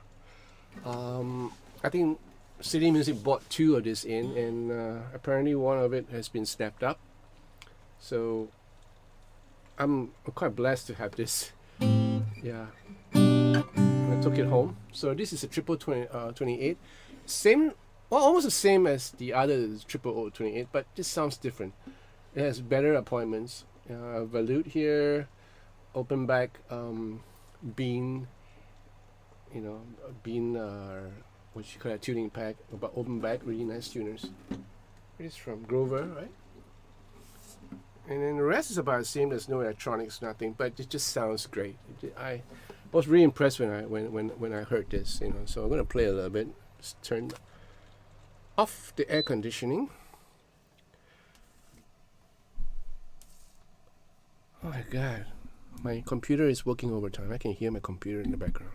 I think City Music bought 2 of this in, and apparently one of it has been snapped up. So I'm quite blessed to have this. Yeah, I took it home. So this is a 00028. Same, well, almost the same as the other 00028, but this sounds different. It has better appointments. Volute here, open back bean, what you call a tuning pack, but open back, really nice tuners. It's from Grover, right? And then the rest is about the same. There's no electronics, nothing, but it just sounds great. I was really impressed when I heard this, So I'm gonna play a little bit. Just turn off the air conditioning. Oh my god, my computer is working overtime. I can hear my computer in the background.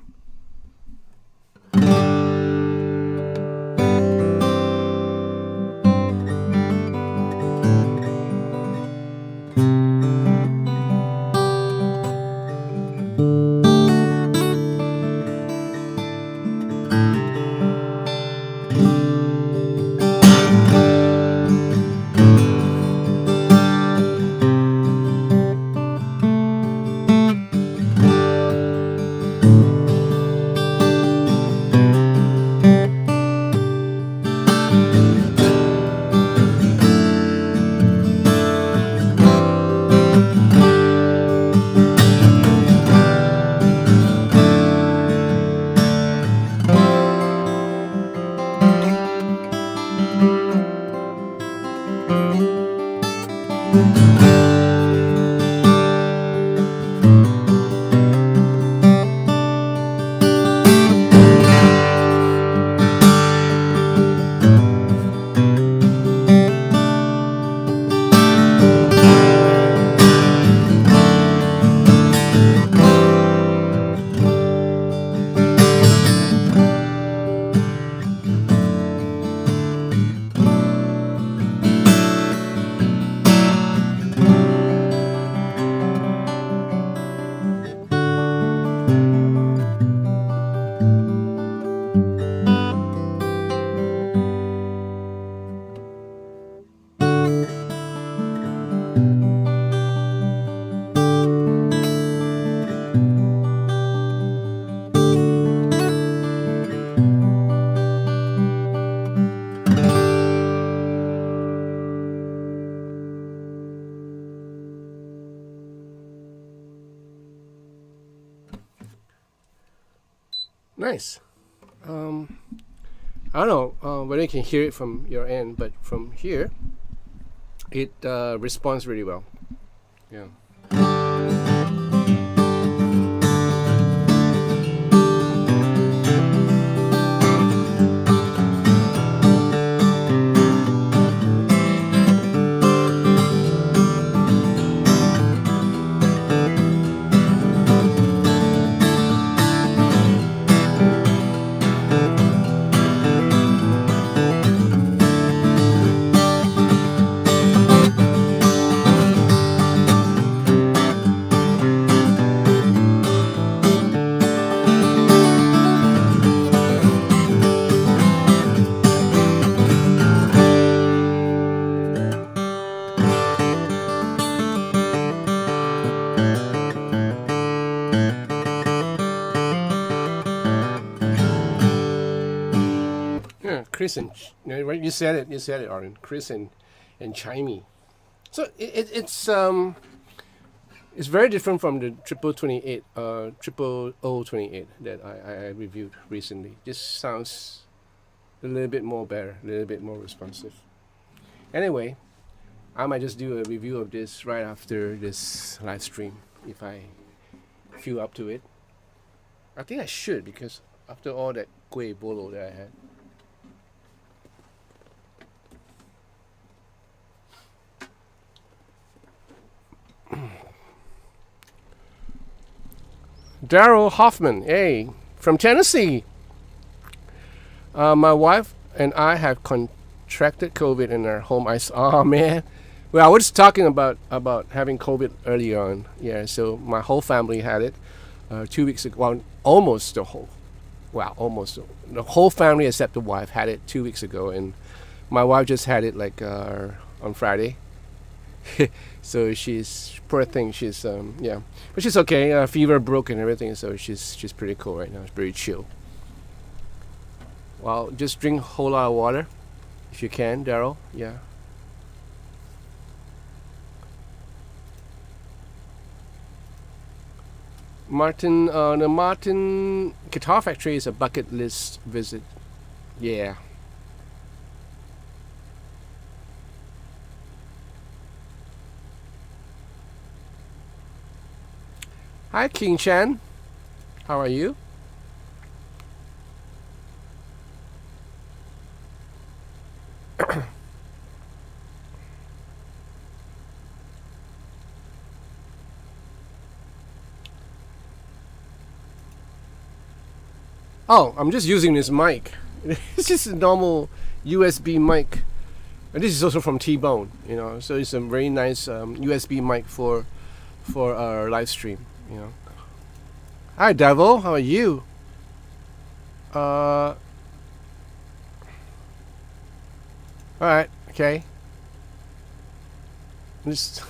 Nice. I don't know whether you can hear it from your end, but from here, it responds really well. Yeah. Chris and right, you said it, Aaron. Chris and Chimey. So it's very different from the 00028 00028 that I reviewed recently. This sounds a little bit more better, a little bit more responsive. Anyway, I might just do a review of this right after this live stream if I feel up to it. I think I should, because after all that Kwebulu that I had. Daryl Hoffman, hey, from Tennessee. My wife and I have contracted COVID in our home ice. Oh man. Well, I was talking about having COVID earlier on. Yeah, so my whole family had it 2 weeks ago. Well, almost the whole family except the wife had it 2 weeks ago, and my wife just had it like on Friday. So she's, poor thing, she's yeah, but she's okay. Fever broke and everything, so she's pretty cool right now. It's pretty chill. Well, just drink a whole lot of water if you can, Daryl. Yeah. Martin, the Martin Guitar Factory is a bucket list visit. Yeah. Hi, King Chan. How are you? Oh, I'm just using this mic. It's just a normal USB mic. And this is also from T-Bone, you know. So it's a very nice USB mic for our live stream, you know. Hi, Devil. How are you? All right. Okay. Just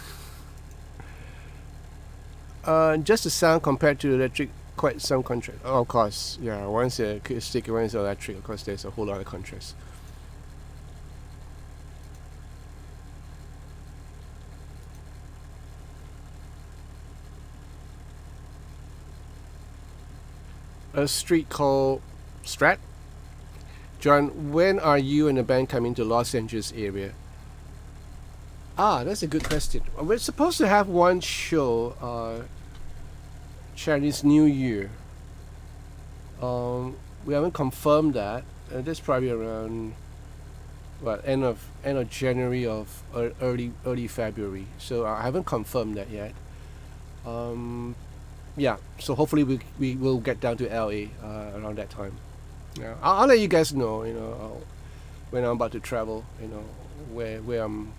just the sound compared to electric, quite some contrast. Oh, of course, yeah. One's acoustic, one's electric. Of course, there's a whole lot of contrast. A street called Strat. John, when are you and the band coming to Los Angeles area? Ah, that's a good question. We're supposed to have one show Chinese New Year. We haven't confirmed that. That's probably around end of January of early February. So I haven't confirmed that yet. Yeah, so hopefully we will get down to LA around that time. Yeah, I'll let you guys know. You know, when I'm about to travel. You know, where I'm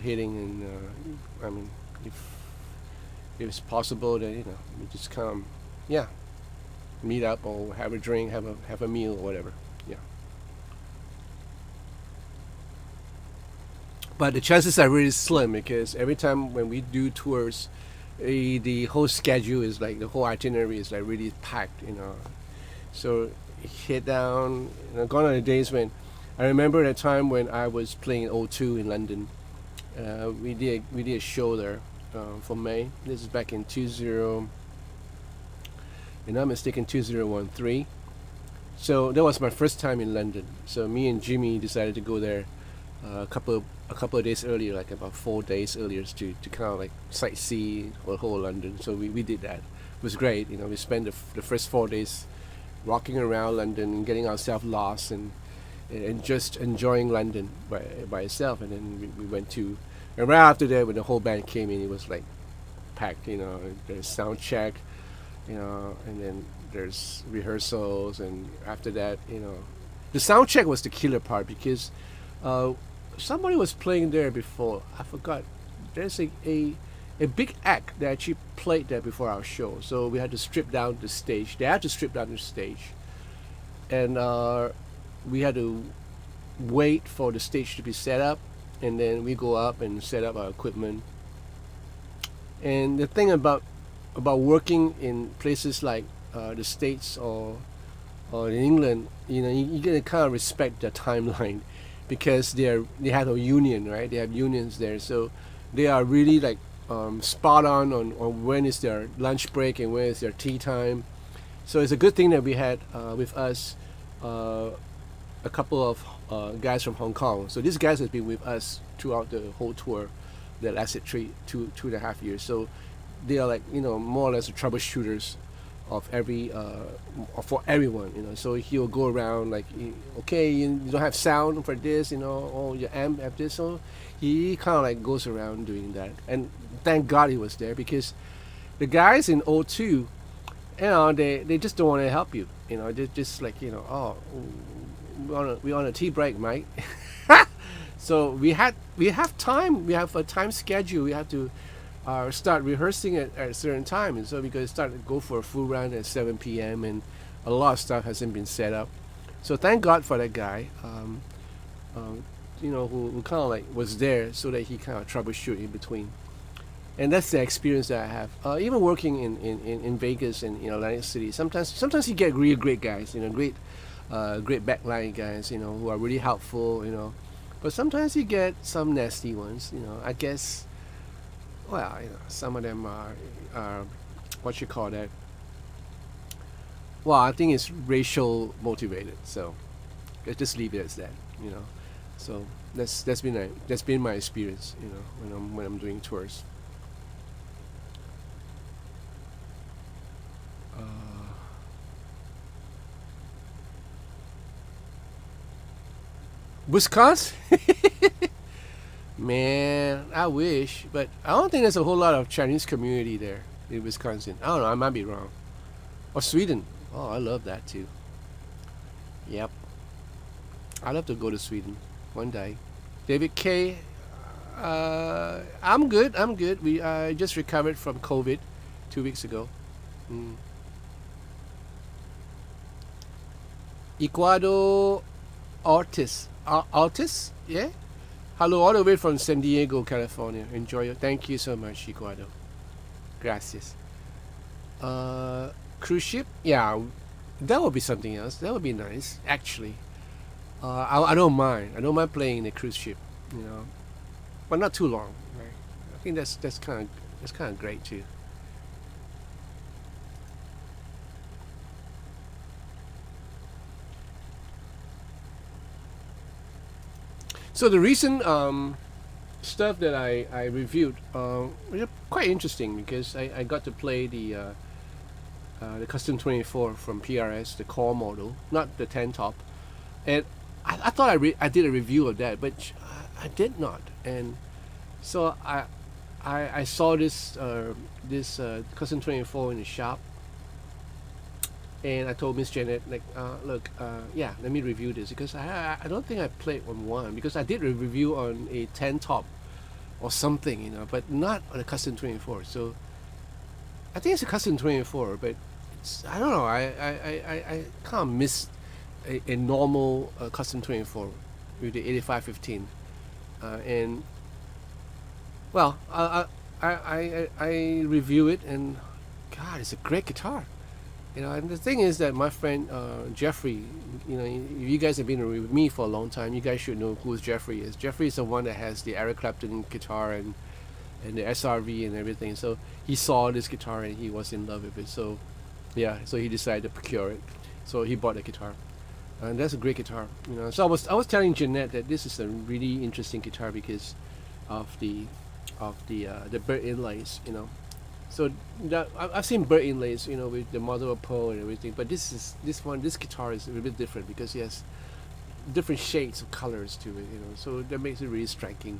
heading, and I mean, if it's possible, then you know, we just come, yeah, meet up or have a drink, have a meal or whatever. Yeah. But the chances are really slim, because every time when we do tours, the whole schedule is like, the whole itinerary is like really packed, you know. So head down, you know, gone are the days when I remember a time when I was playing O2 in London. We did a show there for May. This is back in 20, if I'm mistaken, 2013. So that was my first time in London. So me and Jimmy decided to go there a couple of days earlier, like about 4 days earlier, to kind of like sightsee the whole London. So we did that. It was great. You know, we spent the first 4 days walking around London and getting ourselves lost and just enjoying London by itself. And then we went to, and right after that, when the whole band came in, it was like packed. You know, there's sound check, you know, and then there's rehearsals, and after that, you know, the sound check was the killer part, because somebody was playing there before. I forgot. There's a big act that actually played there before our show, so we had to strip down the stage. They had to strip down the stage, and we had to wait for the stage to be set up, and then we go up and set up our equipment. And the thing about working in places like the States or in England, you know, you gotta kind of respect the timeline, because they have a union, right? They have unions there, so they are really like spot on when is their lunch break and when is their tea time. So it's a good thing that we had with us uh, a couple of guys from Hong Kong. So these guys have been with us throughout the whole tour that lasted 2.5 years. So they are like, more or less the troubleshooters of every for everyone. So he'll go around like, okay, you don't have sound for this, oh, your amp have this. So he kind of like goes around doing that. And thank God he was there, because the guys in O2, they just don't want to help you. They're just like, oh, we're on a tea break, mate. So we have time. We have a time schedule. We have to start rehearsing at a certain time, and so we could start to go for a full round at 7 p.m. and a lot of stuff hasn't been set up. So thank God for that guy, who kind of like was there so that he kind of troubleshoot in between. And that's the experience that I have. Even working in Vegas and Atlantic City, sometimes you get really great guys, great backline guys, who are really helpful, but sometimes you get some nasty ones, I guess. Well, some of them are what you call that. Well, I think it's racial motivated. So let's just leave it as that. So that's been my experience. When I'm doing tours. Wisconsin. Man, I wish, but I don't think there's a whole lot of Chinese community there in Wisconsin. I don't know, I might be wrong. Or Sweden. Oh, I love that too. Yep. I'd love to go to Sweden one day. David K. I'm good. I just recovered from COVID 2 weeks ago. Ecuador artist. Yeah? Hello, all the way from San Diego, California. Enjoy it. Thank you so much, Ecuador. Gracias. Cruise ship? Yeah, that would be something else. That would be nice, actually. I don't mind. I don't mind playing in a cruise ship, but not too long. Right? I think that's kind of great too. So the recent stuff that I reviewed was quite interesting, because I got to play the Custom 24 from PRS, the core model, not the 10 top, and I thought I did a review of that, but I did not. And so I saw this Custom 24 in the shop, and I told Miss Janet, like, look, yeah, let me review this, because I don't think I played on one, because I did a review on a 10 top or something, but not on a Custom 24. So I think it's a Custom 24, but I don't know. I kind of miss a normal Custom 24 with the 8515, and well, I review it, and God, it's a great guitar. And the thing is that my friend Jeffrey, if you guys have been with me for a long time, you guys should know who Jeffrey is. Jeffrey is the one that has the Eric Clapton guitar and the SRV and everything. So he saw this guitar and he was in love with it. So yeah, so he decided to procure it. So he bought the guitar, and that's a great guitar. So I was telling Jeanette that this is a really interesting guitar because of the bird inlays. So I've seen bird inlays, with the mother of pearl and everything, but this guitar is a bit different because it has different shades of colors to it, so that makes it really striking.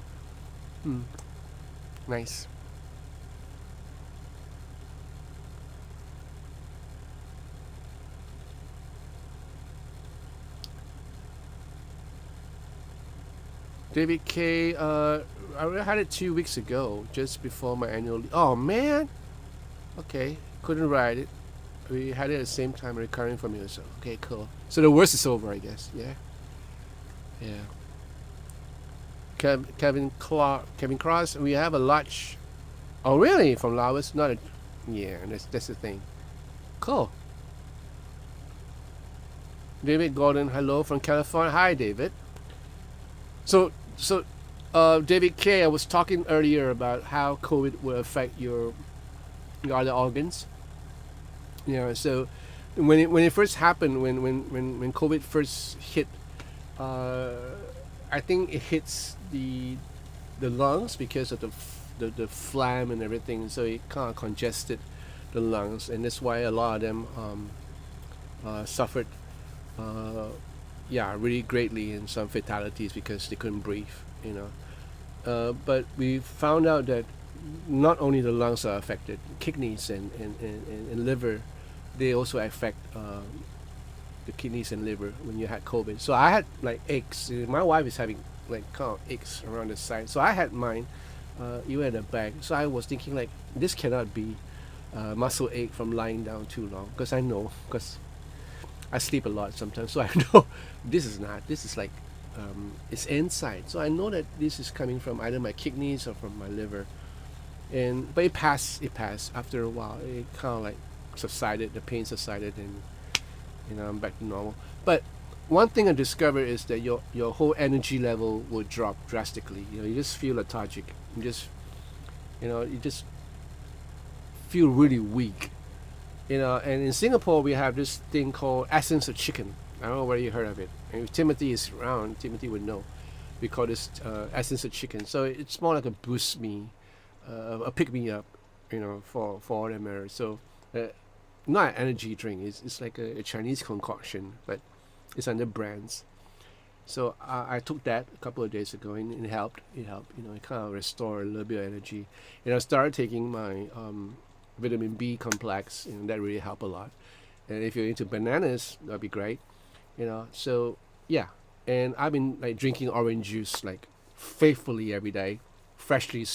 Nice. David K. I had it 2 weeks ago, just before my annual leave. Oh man. Okay, couldn't ride it. We had it at the same time, recurring from you. So okay, cool. So the worst is over, I guess. Yeah. Kevin Cross. We have a large. Oh really? From Laos? Not a. Yeah, that's the thing. Cool. David Gordon, hello from California. Hi, David. So David K. I was talking earlier about how COVID will affect your other organs. So when it first happened, when COVID first hit, uh, I think it hits the lungs because of the phlegm and everything, so it kind of congested the lungs, and that's why a lot of them suffered, uh, yeah, really greatly, in some fatalities because they couldn't breathe, you know. But we found out that not only the lungs are affected, kidneys and liver, they also affect the kidneys and liver when you had COVID. So I had like aches. My wife is having like kind of aches around the side. So I had mine, even at the back. So I was thinking like this cannot be muscle ache from lying down too long, because I know, because I sleep a lot sometimes. So I know this is not. This is like it's inside. So I know that this is coming from either my kidneys or from my liver. And but it passed. It passed after a while. It kind of like subsided. The pain subsided, and I'm back to normal. But one thing I discovered is that your whole energy level will drop drastically. You just feel lethargic. You just feel really weak. And in Singapore we have this thing called essence of chicken. I don't know whether you heard of it. And if Timothy is around, Timothy would know. We call this essence of chicken. So it's more like a boost me, a pick me up, for all that matters. So not an energy drink. It's like a Chinese concoction, but it's under brands. So I took that a couple of days ago, and it helped. It helped. It kind of restored a little bit of energy. And I started taking my vitamin B complex, and that really helped a lot. And if you're into bananas, that'd be great. So yeah. And I've been like drinking orange juice like faithfully every day, freshly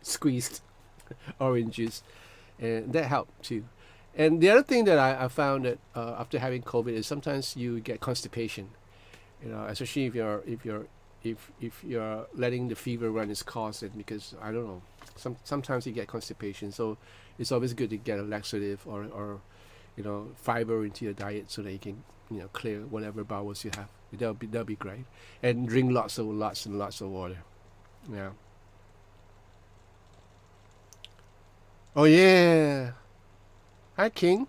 squeezed orange juice, and that helped too. And the other thing that I found that after having COVID is sometimes you get constipation, especially if you're letting the fever run its course, and because I don't know, sometimes you get constipation. So it's always good to get a laxative or fiber into your diet so that you can clear whatever bowels you have. That'll be great, and drink lots and lots of water. Yeah. Oh yeah. Hi King.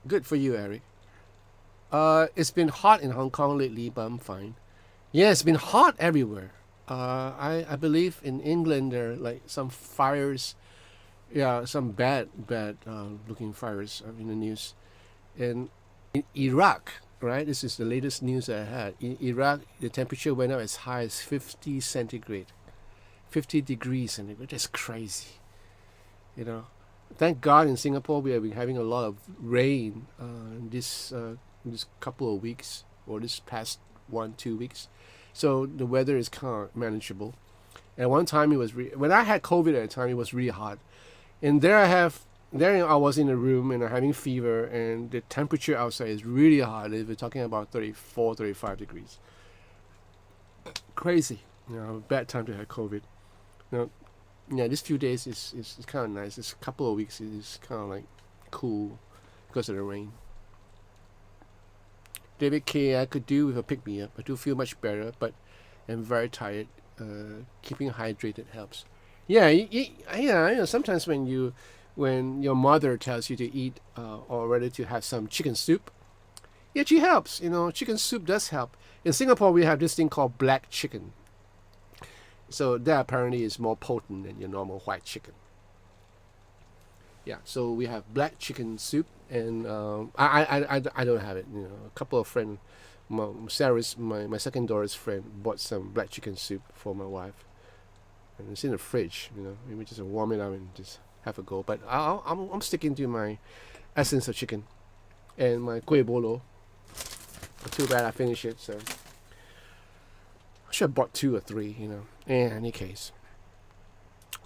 Good for you, Eric. It's been hot in Hong Kong lately, but I'm fine. Yeah, it's been hot everywhere. I believe in England there are like some fires. Yeah, some bad looking fires in the news. And in Iraq, right? This is the latest news I had. In Iraq, the temperature went up as high as 50 centigrade, 50 degrees centigrade. That's crazy. Thank God in Singapore we have been having a lot of rain this couple of weeks, or this past 1-2 weeks. So the weather is kind of manageable. At one time it was when I had COVID at the time, it was really hot. And there I was in a room and I'm having fever, and the temperature outside is really hot. We're talking about 34, 35 degrees. Crazy. Bad time to have COVID. Yeah, this few days is kind of nice. This couple of weeks is kind of like cool because of the rain. David K, I could do with a pick me up. I do feel much better, but I'm very tired. Keeping hydrated helps. Yeah, sometimes when your mother tells you to eat or rather to have some chicken soup, it actually helps. Chicken soup does help. In Singapore, we have this thing called black chicken. So that apparently is more potent than your normal white chicken. Yeah, so we have black chicken soup, and I don't have it. A couple of friends, Sarah's my second daughter's friend bought some black chicken soup for my wife, and it's in the fridge. Maybe just warm it up and just have a go. But I'm sticking to my essence of chicken and my Kwebulu. Too bad I finished it, so I should have bought 2 or 3. In any case,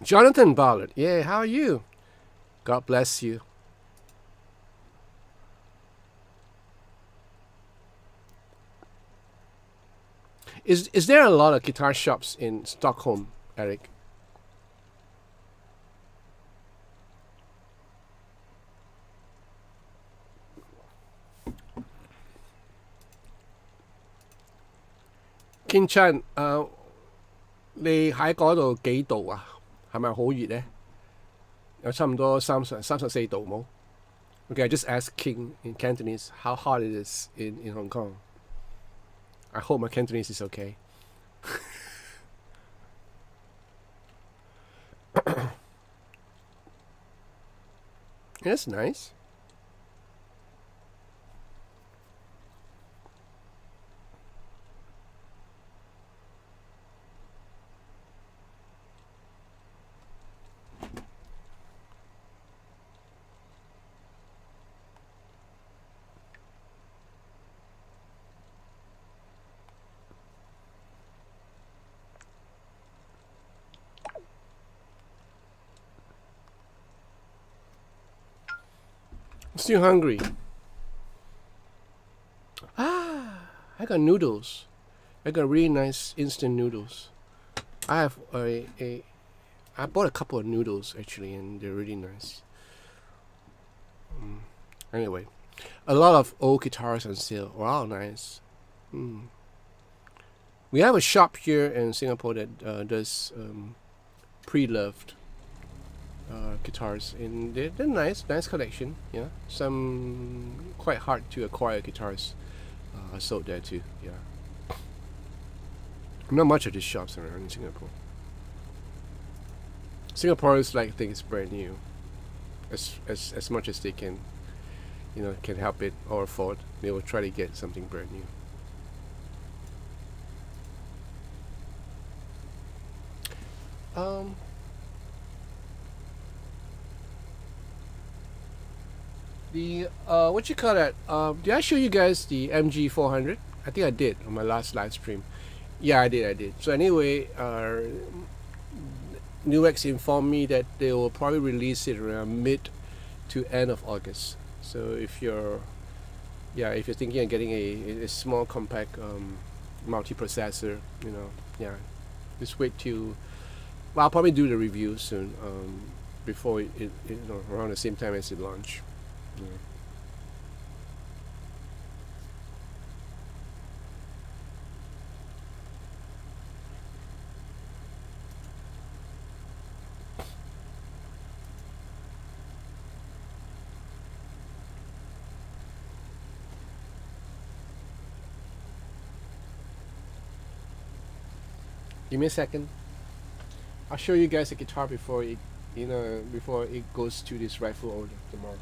Jonathan Ballard. Yeah, how are you? God bless you. Is there a lot of guitar shops in Stockholm, Eric? King Chan，你喺嗰度幾度啊？係咪好熱咧？有差唔多34度冇？Okay, I just asked King in Cantonese how hot it is in Hong Kong. I hope my Cantonese is okay. That's nice. I'm still hungry. I got noodles. I got really nice instant noodles. I have I bought a couple of noodles actually, and they're really nice. Anyway, a lot of old guitars on sale. Wow, nice. We have a shop here in Singapore that does pre-loved guitars, and they're nice collection. Yeah, some quite hard to acquire guitars are sold there too. Yeah, not much of these shops around in Singapore. Singapore is like think it's brand new, as much as they can, can help it or afford. They will try to get something brand new. The what you call that? Did I show you guys the MG400? I think I did on my last live stream. Yeah, I did. So anyway, Nuex informed me that they will probably release it around mid to end of August. So if you're thinking of getting a small compact multi-processor, just wait till. Well, I'll probably do the review soon, before it around the same time as it launch. Yeah. Give me a second. I'll show you guys the guitar before it goes to this rightful owner tomorrow.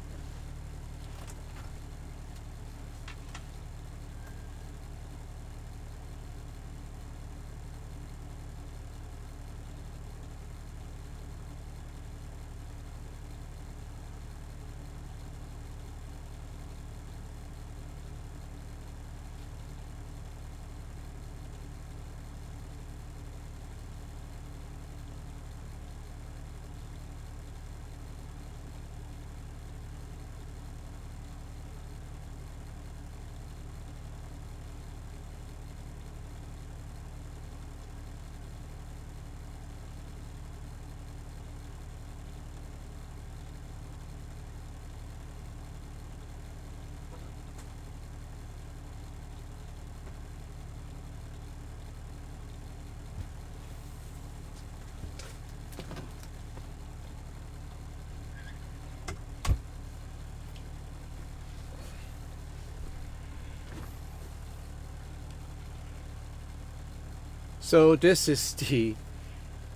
So this is the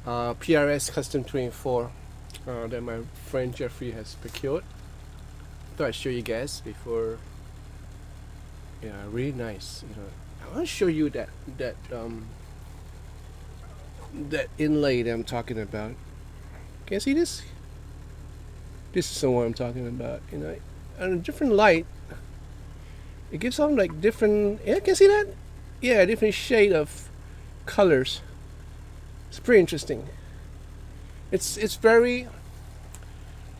PRS Custom 24 that my friend Jeffrey has procured. Thought I'd show you guys before. Yeah, really nice. I want to show you that inlay that I'm talking about. Can you see this? This is the one I'm talking about. On a different light, it gives off like different. Yeah, can you see that? Yeah, different shade of colors. It's pretty interesting. It's very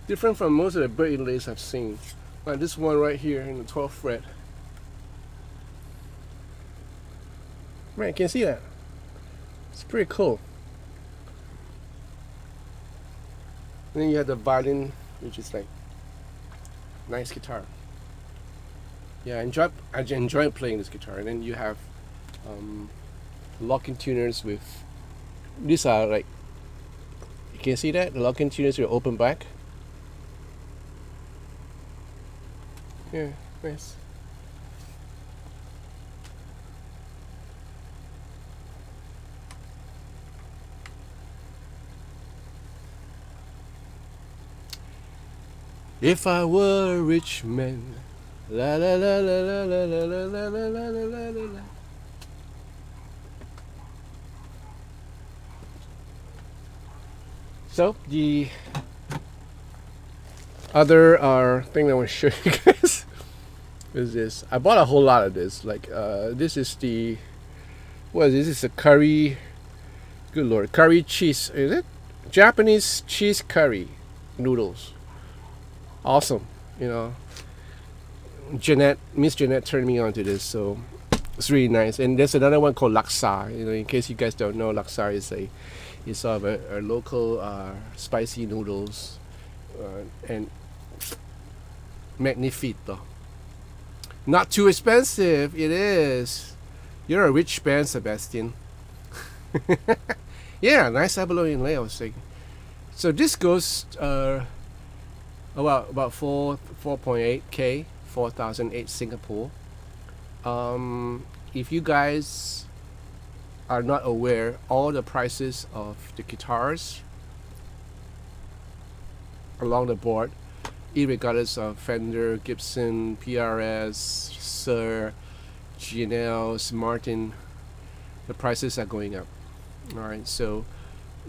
different from most of the bird inlays I've seen. Like this one right here in the 12th fret. Man, can you see that? It's pretty cool. And then you have the violin, which is like nice guitar. Yeah, I enjoy playing this guitar. And then you have locking tuners with, these are like, you can see that the locking tuners with open back. Yeah, nice. If I were a rich man, la la la la la la la la la la la la la la. So the other thing I want to show you guys is this. I bought a whole lot of this. Like this is the, what is this? This is a curry. Good lord, curry cheese. Is it Japanese cheese curry noodles? Awesome, you know. Miss Jeanette turned me on to this, so it's really nice. And there's another one called Laksa. You know, in case you guys don't know, Laksa is sort of a local spicy noodles, and magnifico. Not too expensive. It is. You're a rich man, Sebastian. Yeah, nice abalone inlay, I was saying. So this goes about 4.8k, 4,008 Singapore. If you guys are not aware, all the prices of the guitars along the board, irregardless of Fender, Gibson, PRS, Sir, G&Ls, Martin, the prices are going up. All right, so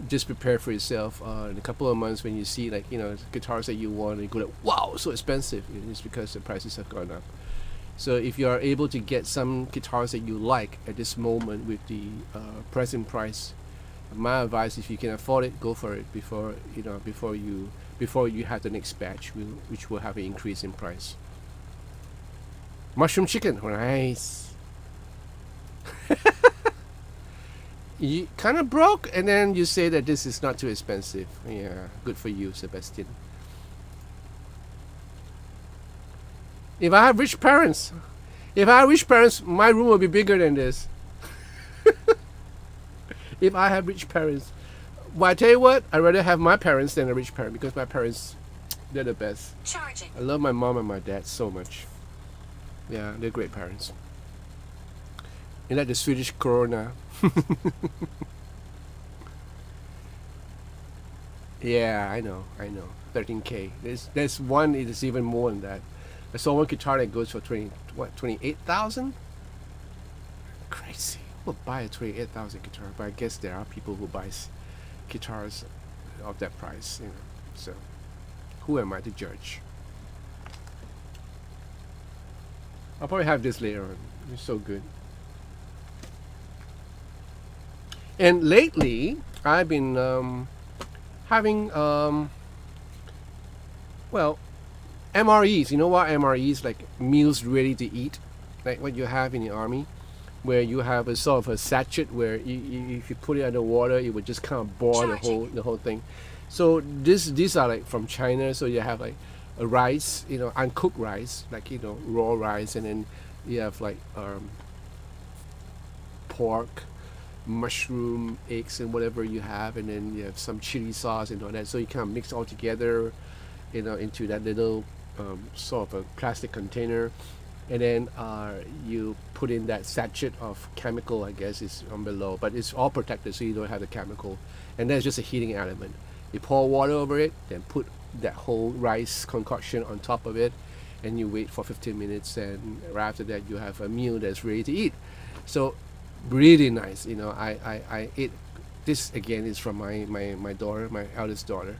just prepare for yourself. In a couple of months, when you see, like, you know, guitars that you want, and you go like, wow, so expensive. It's because the prices have gone up. So if you are able to get some guitars that you like at this moment with the present price, my advice, if you can afford it, go for it before you have the next batch, which will have an increase in price. Mushroom chicken, nice. You kind of broke, and then you say that this is not too expensive. Yeah, good for you, Sebastian. If I have rich parents, my room will be bigger than this. If I have rich parents, well, I tell you what, I'd rather have my parents than a rich parent, because my parents, they're the best. Charging. I love my mom and my dad so much. Yeah, they're great parents. You like the Swedish Corona? Yeah, I know. 13k. There's one. It is even more than that. I saw one guitar that goes for 28,000. Crazy. Who would buy a 28,000 guitar? But I guess there are people who buy guitars of that price. You know. So, who am I to judge? I'll probably have this later on. It's so good. And lately, I've been having well, MREs. You know what MREs, like meals ready to eat, like what you have in the army, where you have a sort of a sachet where if you put it under water, it would just kind of boil the whole thing. So these are like from China. So you have like a rice, you know, uncooked rice, like, you know, raw rice, and then you have like pork, mushroom, eggs, and whatever you have, and then you have some chili sauce and all that. So you kind of mix all together, you know, into that little sort of a plastic container, and then you put in that sachet of chemical, I guess is on below, but it's all protected, so you don't have the chemical, and that's just a heating element. You pour water over it, then put that whole rice concoction on top of it, and you wait for 15 minutes, and right after that you have a meal that's ready to eat. So really nice, you know. I ate this. Again, is from my daughter, my eldest daughter,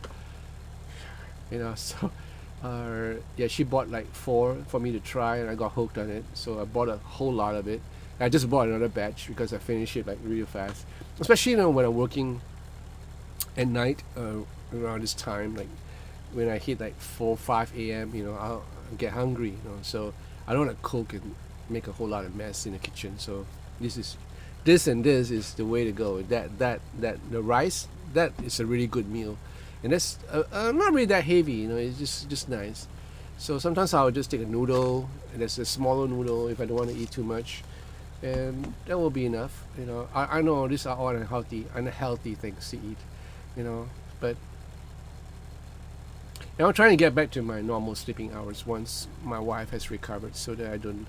you know. So yeah, she bought like 4 for me to try, and I got hooked on it, so I bought a whole lot of it. I just bought another batch because I finished it like really fast, especially, you know, when I'm working at night around this time, like when I hit like 4-5 a.m., you know, I'll get hungry, you know, so I don't want to cook and make a whole lot of mess in the kitchen. So this is the way to go. That the rice, that is a really good meal, and that's not really that heavy, you know. It's just nice. So sometimes I'll just take a noodle, and that's a smaller noodle if I don't want to eat too much, and that will be enough. You know, I know these are all unhealthy things to eat. You know, but I'm trying to get back to my normal sleeping hours once my wife has recovered, so that I don't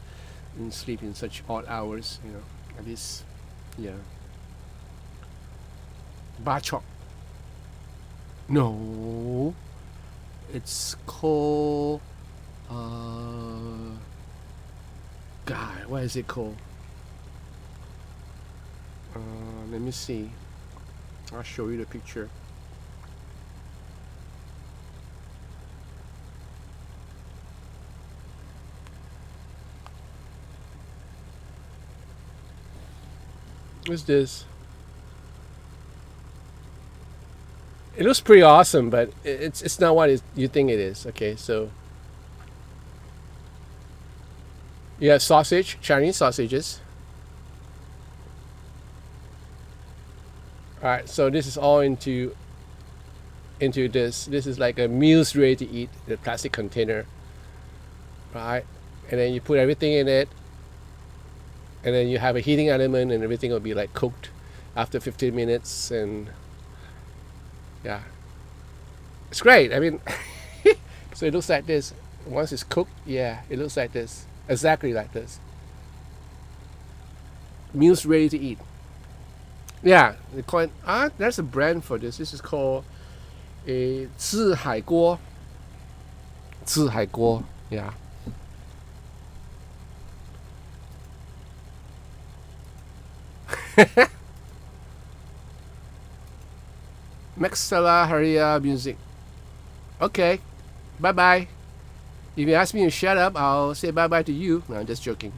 sleep in such odd hours. You know, at least, yeah. Bachok. No, it's called. God, what is it called? Let me see. I'll show you the picture. What's this? It looks pretty awesome, but it's not what you think it is. Okay, so you have sausage, Chinese sausages. All right, so this is all into this. This is like a meals ready to eat, the plastic container, right? And then you put everything in it, and then you have a heating element, and everything will be like cooked after 15 minutes, and yeah, it's great. I mean, so it looks like this. Once it's cooked, yeah, it looks like this, exactly like this. Meals ready to eat. Yeah, they call it. There's a brand for this. This is called a 自海锅. 自海锅. Yeah. Maxella Haria music. Okay. Bye bye. If you ask me to shut up, I'll say bye bye to you. No, I'm just joking.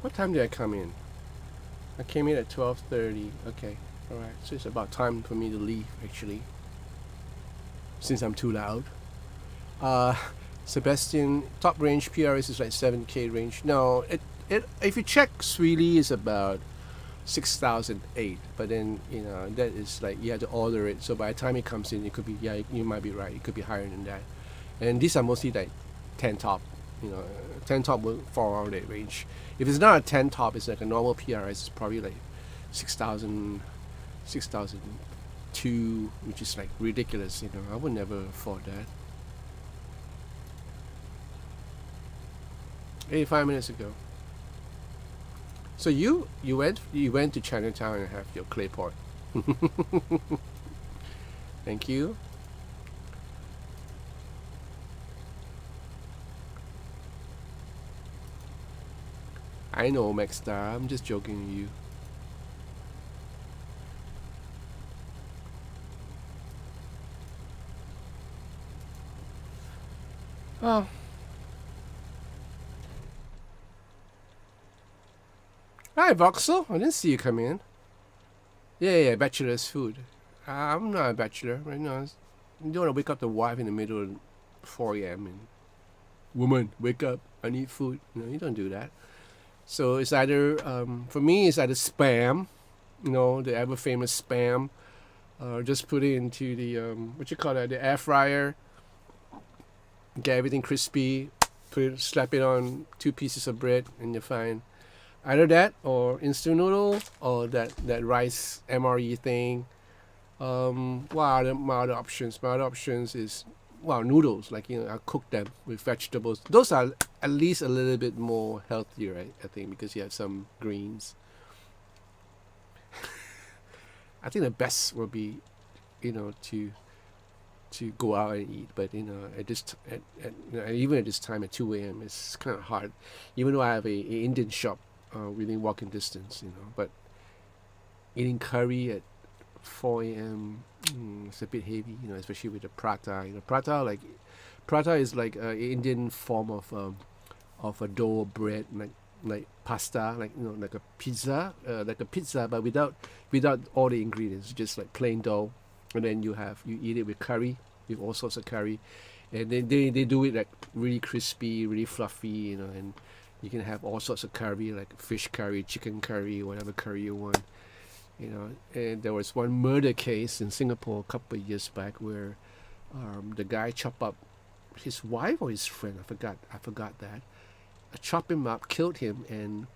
What time did I come in? I came in at 12:30. Okay. Alright. So it's about time for me to leave, actually. Since I'm too loud. Sebastian, top range PRS is like 7K range. No, it if you check Sweeney is about 6,008, but then that is like you have to order it. So by the time it comes in, it could be, yeah, you might be right. It could be higher than that. And these are mostly like 10 top. 10 top will fall around that range. If it's not a 10 top, it's like a normal PRS. It's probably like 6,000, 6,002, which is like ridiculous. I would never afford that. 85 minutes ago. So you went to Chinatown and have your clay pot. Thank you. I know, Max Star. I'm just joking with you. Oh. Hi, Voxel. I didn't see you come in. Yeah, bachelor's food. I'm not a bachelor right now. You don't want to wake up the wife in the middle of 4 a.m. and, woman, wake up. I need food. No, you don't do that. So it's either, for me, it's either spam, the ever famous spam, just put it into the, the air fryer, get everything crispy, slap it on 2 pieces of bread, and you're fine. Either that, or instant noodle, or that rice MRE thing. What are my other options? My other options is, noodles. Like, I cook them with vegetables. Those are at least a little bit more healthier, right? I think, because you have some greens. I think the best would be, to go out and eat. But at this even at this time at 2 a.m. it's kind of hard. Even though I have a Indian shop within walking distance, but eating curry at 4 a.m. It's a bit heavy, especially with the prata. Prata is like an Indian form of a dough bread, like pasta, like a pizza, but without all the ingredients, just like plain dough. And then you eat it with curry, with all sorts of curry, and then they do it like really crispy, really fluffy, and you can have all sorts of curry, like fish curry, chicken curry, whatever curry you want. And there was one murder case in Singapore a couple of years back where the guy chop up his wife or his friend. I forgot that. Chop him up, killed him, and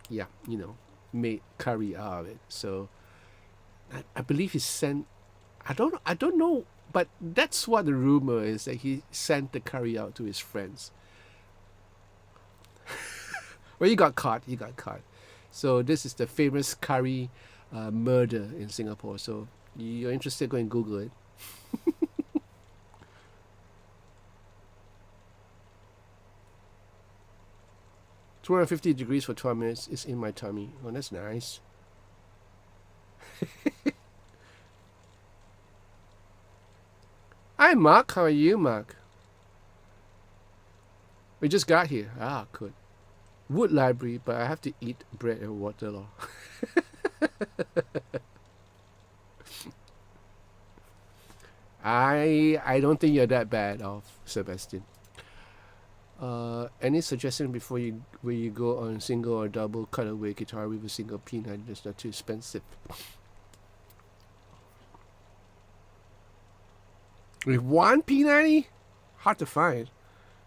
yeah, made curry out of it. So I believe he sent. I don't know, but that's what the rumor is, that he sent the curry out to his friends. Well, he got caught. He got caught. So this is the famous curry murder in Singapore. So you're interested, go and Google it. 250 degrees for 12 minutes is in my tummy. Oh, that's nice. Hi, Mark. How are you, Mark? We just got here. Ah, good. Wood library, but I have to eat bread and water. Lor. I don't think you're that bad off, Sebastian. Any suggestion before you go on single or double cutaway guitar with a single P90 that's not too expensive? With one P90? Hard to find.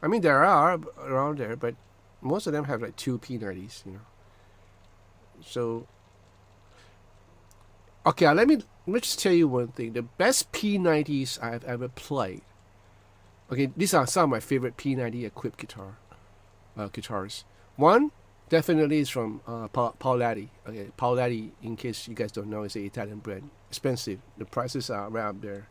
I mean, there are around there, but most of them have like two P90s, So, okay, let me just tell you one thing. The best P90s I've ever played. Okay, these are some of my favorite P90 equipped guitars. One definitely is from Paolatti. Okay, Paolatti, in case you guys don't know, is an Italian brand. Expensive. The prices are right up there.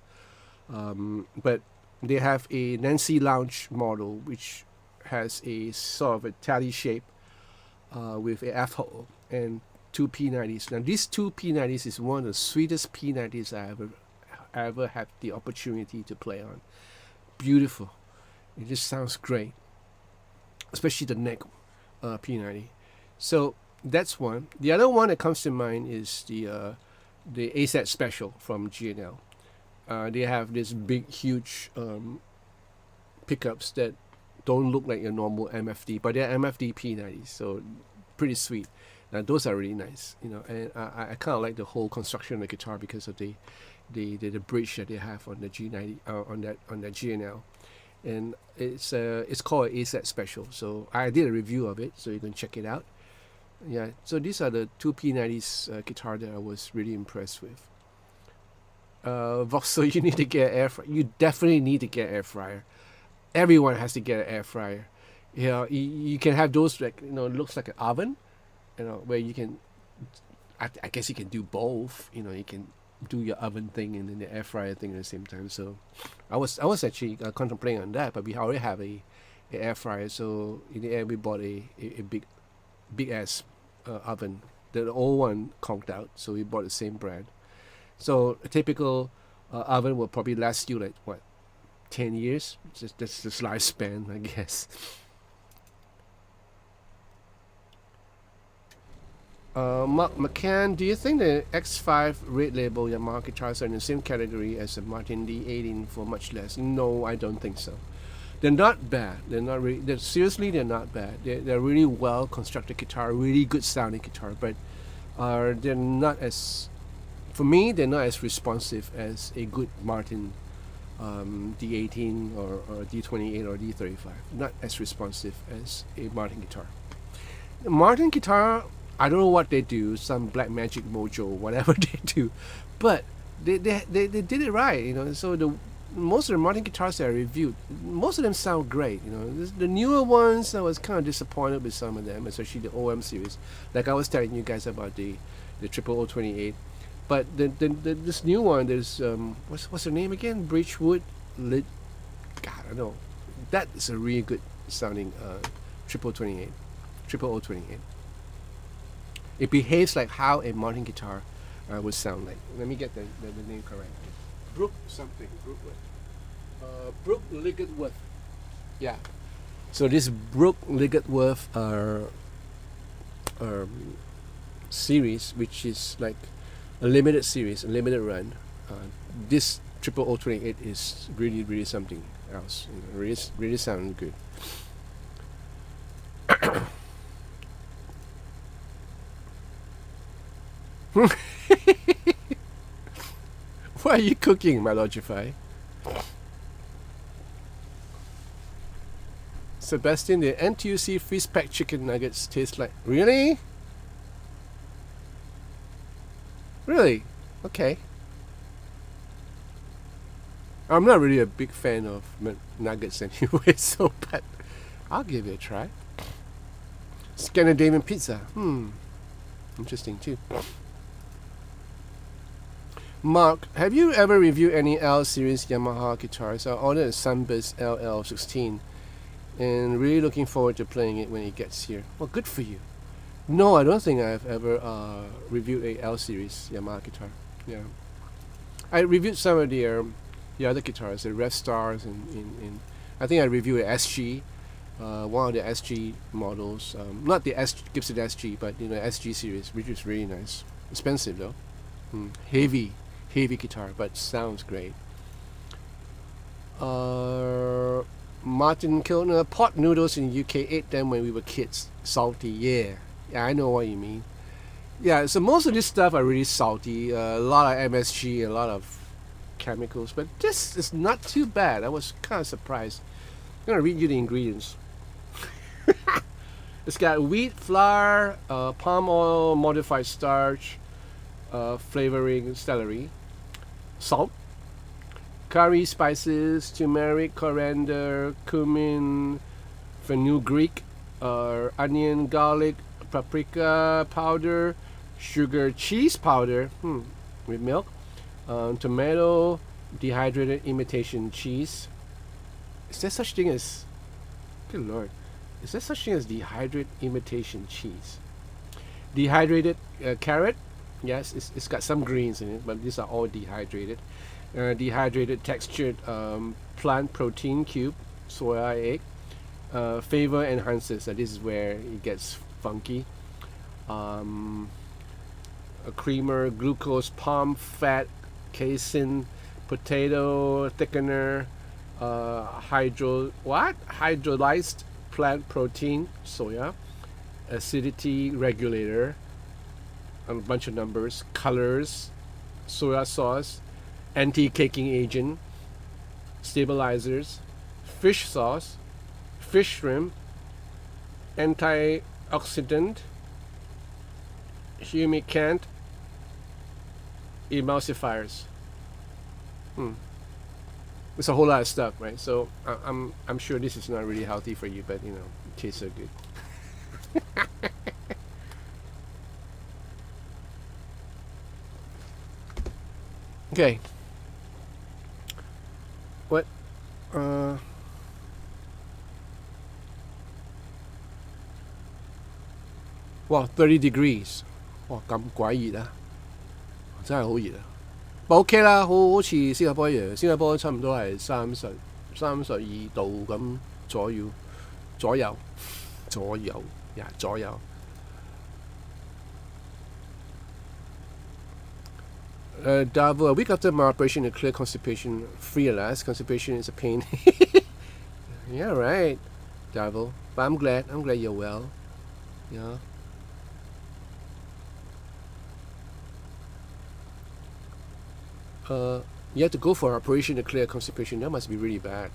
But they have a Nancy Lounge model, which has a sort of a tally shape with a F-hole and two P90s. Now, these two P90s is one of the sweetest P90s I ever had the opportunity to play on. Beautiful. It just sounds great, especially the neck P90. So that's one. The other one that comes to mind is the ASAT Special from G&L. They have this big, huge pickups that don't look like a normal MFD, but they're MFD P90s, so pretty sweet. Now those are really nice, and I kind of like the whole construction of the guitar because of the bridge that they have on the G90 on that G&L, and it's called ASAT Special. So I did a review of it, so you can check it out. Yeah, so these are the two P90s guitar that I was really impressed with. So you need to get air fryer. You definitely need to get air fryer. Everyone has to get an air fryer. You can have those like it looks like an oven, where you can. I guess you can do both. You can do your oven thing and then the air fryer thing at the same time. So I was actually contemplating on that, but we already have a air fryer. So in the end, we bought a big ass oven. The old one conked out, so we bought the same brand. So a typical oven will probably last you like 10 years. That's the lifespan, I guess. Mark McCann, do you think the X5 red label Yamaha guitars are in the same category as the Martin D18 for much less? No, I don't think so. They're not bad. They're not really. Seriously, they're not bad. They're really well constructed guitar, really good sounding guitar, but they're not as. For me, they're not as responsive as a good Martin D18 or D28 or D35. Not as responsive as a Martin guitar. The Martin guitar, I don't know what they do, some black magic mojo, whatever they do, but they did it right, So most of the Martin guitars that I reviewed, most of them sound great, The newer ones, I was kind of disappointed with some of them, especially the OM series. Like I was telling you guys about the 00028. But this new one, there's what's her name again? Bridgewood, God, I don't know. That is a really good sounding 00028. It behaves like how a Martin guitar would sound like. Let me get the name correct. Brooke something. Brooke Ligertwood. Yeah. So this Brooke Ligertwood series, which is like a limited series, a limited run. This 00028 is really, really something else. Really sounding good. What are you cooking, my Logify? Sebastian, the NTUC freeze pack chicken nuggets taste like... Really? Really? Okay. I'm not really a big fan of nuggets anyway, so but I'll give it a try. Scandinavian pizza. Interesting too. Mark, have you ever reviewed any L series Yamaha guitars? I ordered a Sunburst LL16 and really looking forward to playing it when it gets here. Well, good for you. No, I don't think I've ever reviewed a L series Yamaha guitar. Yeah, I reviewed some of the other guitars, the Red Stars, and I think I reviewed a SG, one of the SG models, not the Gibson SG, but SG series, which is really nice. Expensive though, heavy guitar, but sounds great. Martin Kilner, pot noodles in UK, ate them when we were kids. Salty, yeah, I know what you mean. Yeah, so most of this stuff are really salty. A lot of MSG, a lot of chemicals, but this is not too bad. I was kind of surprised. I'm gonna read you the ingredients. It's got wheat flour, palm oil, modified starch, flavoring celery, salt, curry spices, turmeric, coriander, cumin, fenugreek, onion, garlic, paprika powder, sugar, cheese powder with milk, tomato, dehydrated imitation cheese. Is there such thing as... Good Lord. Is there such thing as dehydrated imitation cheese? Dehydrated carrot. Yes, it's got some greens in it, but these are all dehydrated. Dehydrated textured plant protein cube, soya egg, flavor enhancers. So this is where it gets funky. A creamer, glucose, palm fat, casein, potato thickener, hydrolyzed plant protein, soya, acidity regulator, a bunch of numbers, colors, soya sauce, anti-caking agent, stabilizers, fish sauce, fish shrimp, antioxidant, humectant, emulsifiers. It's a whole lot of stuff, right? So I'm sure this is not really healthy for you, but it tastes so good. Okay. What? Wow, 30 degrees. 哇，咁鬼熱啊！真係好熱啊！不過 OK 啦，好似新加坡一樣，新加坡差唔多係32度咁左右。Davo, a week after my operation to clear constipation, free at last. Constipation is a pain. Yeah, right, Davo. But I'm glad you're well. Yeah. You have to go for an operation to clear constipation. That must be really bad.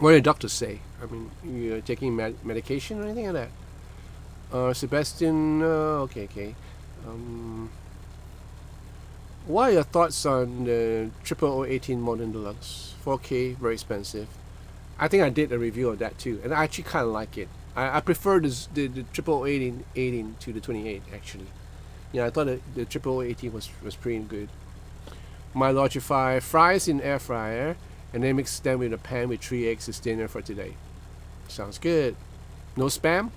What did the doctors say? I mean, you're taking medication or anything like that? Sebastian, okay. What are your thoughts on the 00018 Modern Deluxe? 4K, very expensive. I think I did a review of that too, and I actually kind of like it. I prefer the 00018 to the 28 actually. Yeah, I thought the 00018 was pretty good. My Logify fries in air fryer and then mix them with a pan with 3 eggs as dinner for today. Sounds good. No spam?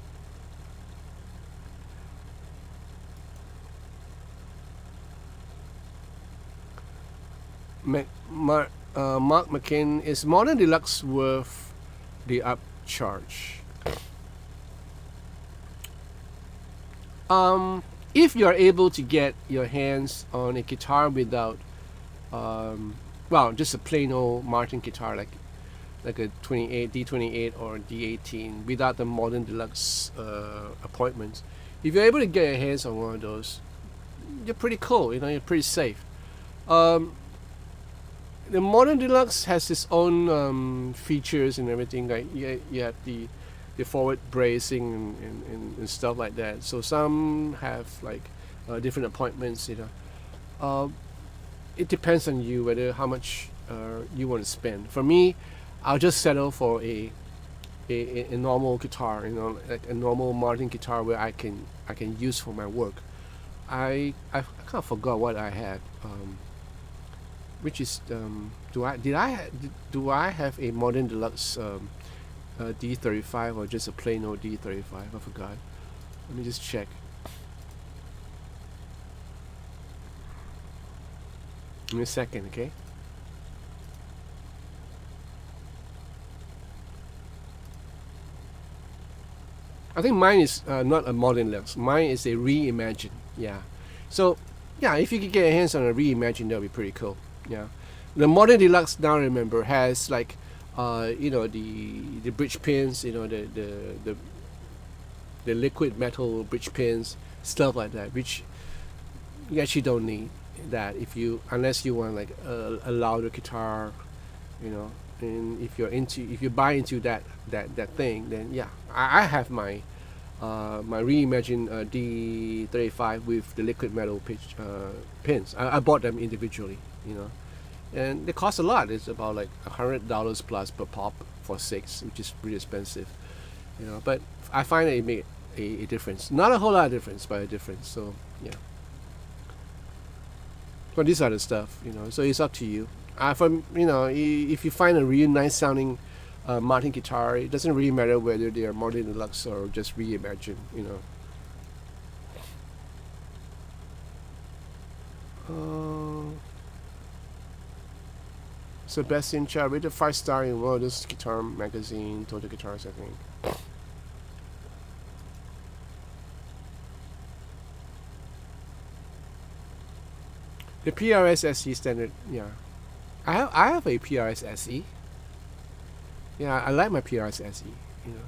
Mark McCain, is Modern Deluxe worth the upcharge? If you're able to get your hands on a guitar without, just a plain old Martin guitar like a 28 D28 or D18 without the Modern Deluxe appointments, if you're able to get your hands on one of those, you're pretty cool. You're pretty safe. Um, the modern deluxe has its own features and everything. Like you have the forward bracing and stuff like that. So some have like different appointments. It depends on you whether how much you want to spend. For me, I'll just settle for a normal guitar, like a normal Martin guitar where I can use for my work. I kind of forgot what I had, which is do I have a modern deluxe D35 or just a plain old D35? I forgot. Let me just check. Give me a second, okay? I think mine is not a modern deluxe. Mine is a reimagined. Yeah. So, yeah, if you could get your hands on a reimagined, that would be pretty cool. Yeah. The modern deluxe now, remember, has like, the bridge pins, the liquid metal bridge pins, stuff like that, which you actually don't need that if you unless you want like a louder guitar, you know. And if you buy into that thing, then yeah, I have my reimagined D35 with the liquid metal pins. I bought them individually, and they cost a lot. It's about like $100 plus per pop for six, which is pretty expensive, But I find that it made a difference. Not a whole lot of difference, but a difference. So yeah. But these are the stuff, So it's up to you. If you find a really nice sounding Martin guitar, it doesn't really matter whether they are modern deluxe or just reimagined, Sebastian Chow rated 5-star in one of those guitar magazine, Total Guitars, I think. The PRS SE standard, yeah. I have a PRS SE. Yeah, I like my PRS SE.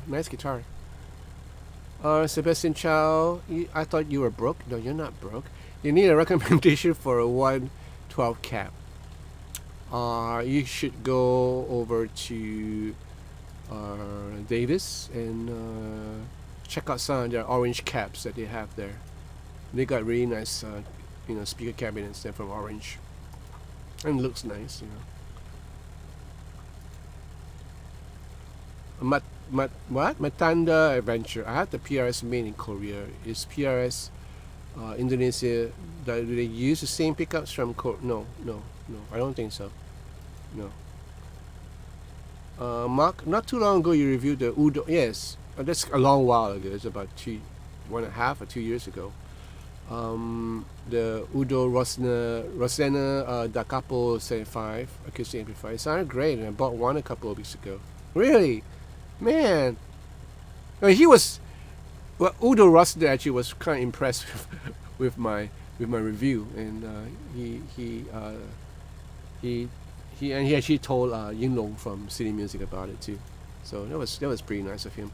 Nice guitar. Sebastian Chow, I thought you were broke. No, you're not broke. You need a recommendation for a 112 cap. You should go over to Davis and check out some of their orange caps that they have there. They got really nice, speaker cabinets there from Orange, and it looks nice, What? Matanda Adventure. I had the PRS made in Korea. Is PRS Indonesia? Do they use the same pickups from Korea? No. I don't think so. No. Mark, not too long ago you reviewed the Udo. Yes, that's a long while ago. It's about 1.5 or 2 years ago. The Udo Rosena Da Capo 75 acoustic amplifier. It sounded great, and I bought one a couple of weeks ago. Really? Man. He was... Well, Udo Rosner actually was kind of impressed with my review, and he actually told Ying Long from City Music about it too. So that was pretty nice of him.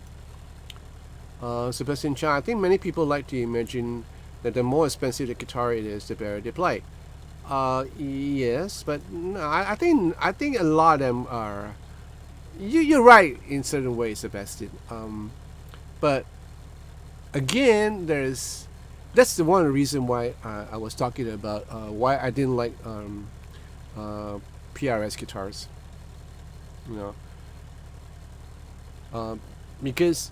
Sebastian Cha, I think many people like to imagine that the more expensive the guitar it is, the better they play. Yes, but no, I think a lot of them are. You're right in certain ways, Sebastian. But again, that's the one reason why I was talking about why I didn't like PRS guitars. Because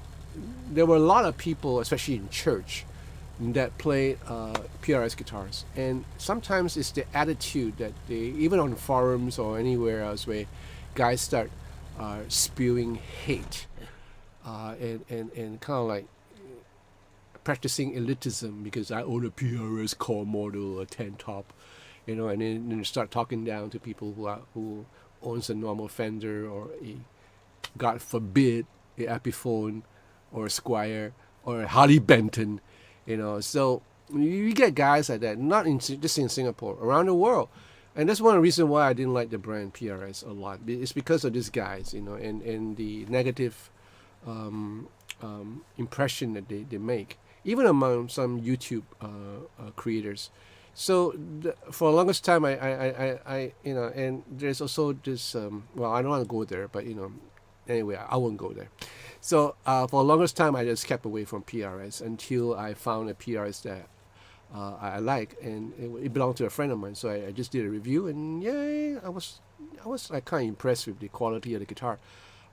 there were a lot of people, especially in church, that played PRS guitars, and sometimes it's the attitude that they, even on forums or anywhere else, where guys start spewing hate and kind of like practicing elitism because I own a PRS core model, a 10 top, and then you start talking down to people who owns a normal Fender or a, God forbid, a Epiphone or a Squier or a Harley Benton, So you get guys like that, not just in Singapore, around the world. And that's one of the reasons why I didn't like the brand PRS a lot. It's because of these guys, and the negative impression that they make, even among some YouTube creators. So for the longest time, you know, and there's also this. Well, I don't want to go there, but you know, anyway, I won't go there. So for the longest time, I just kept away from PRS until I found a PRS that I like, and it belonged to a friend of mine. So I just did a review, and yay, I was like kind of impressed with the quality of the guitar.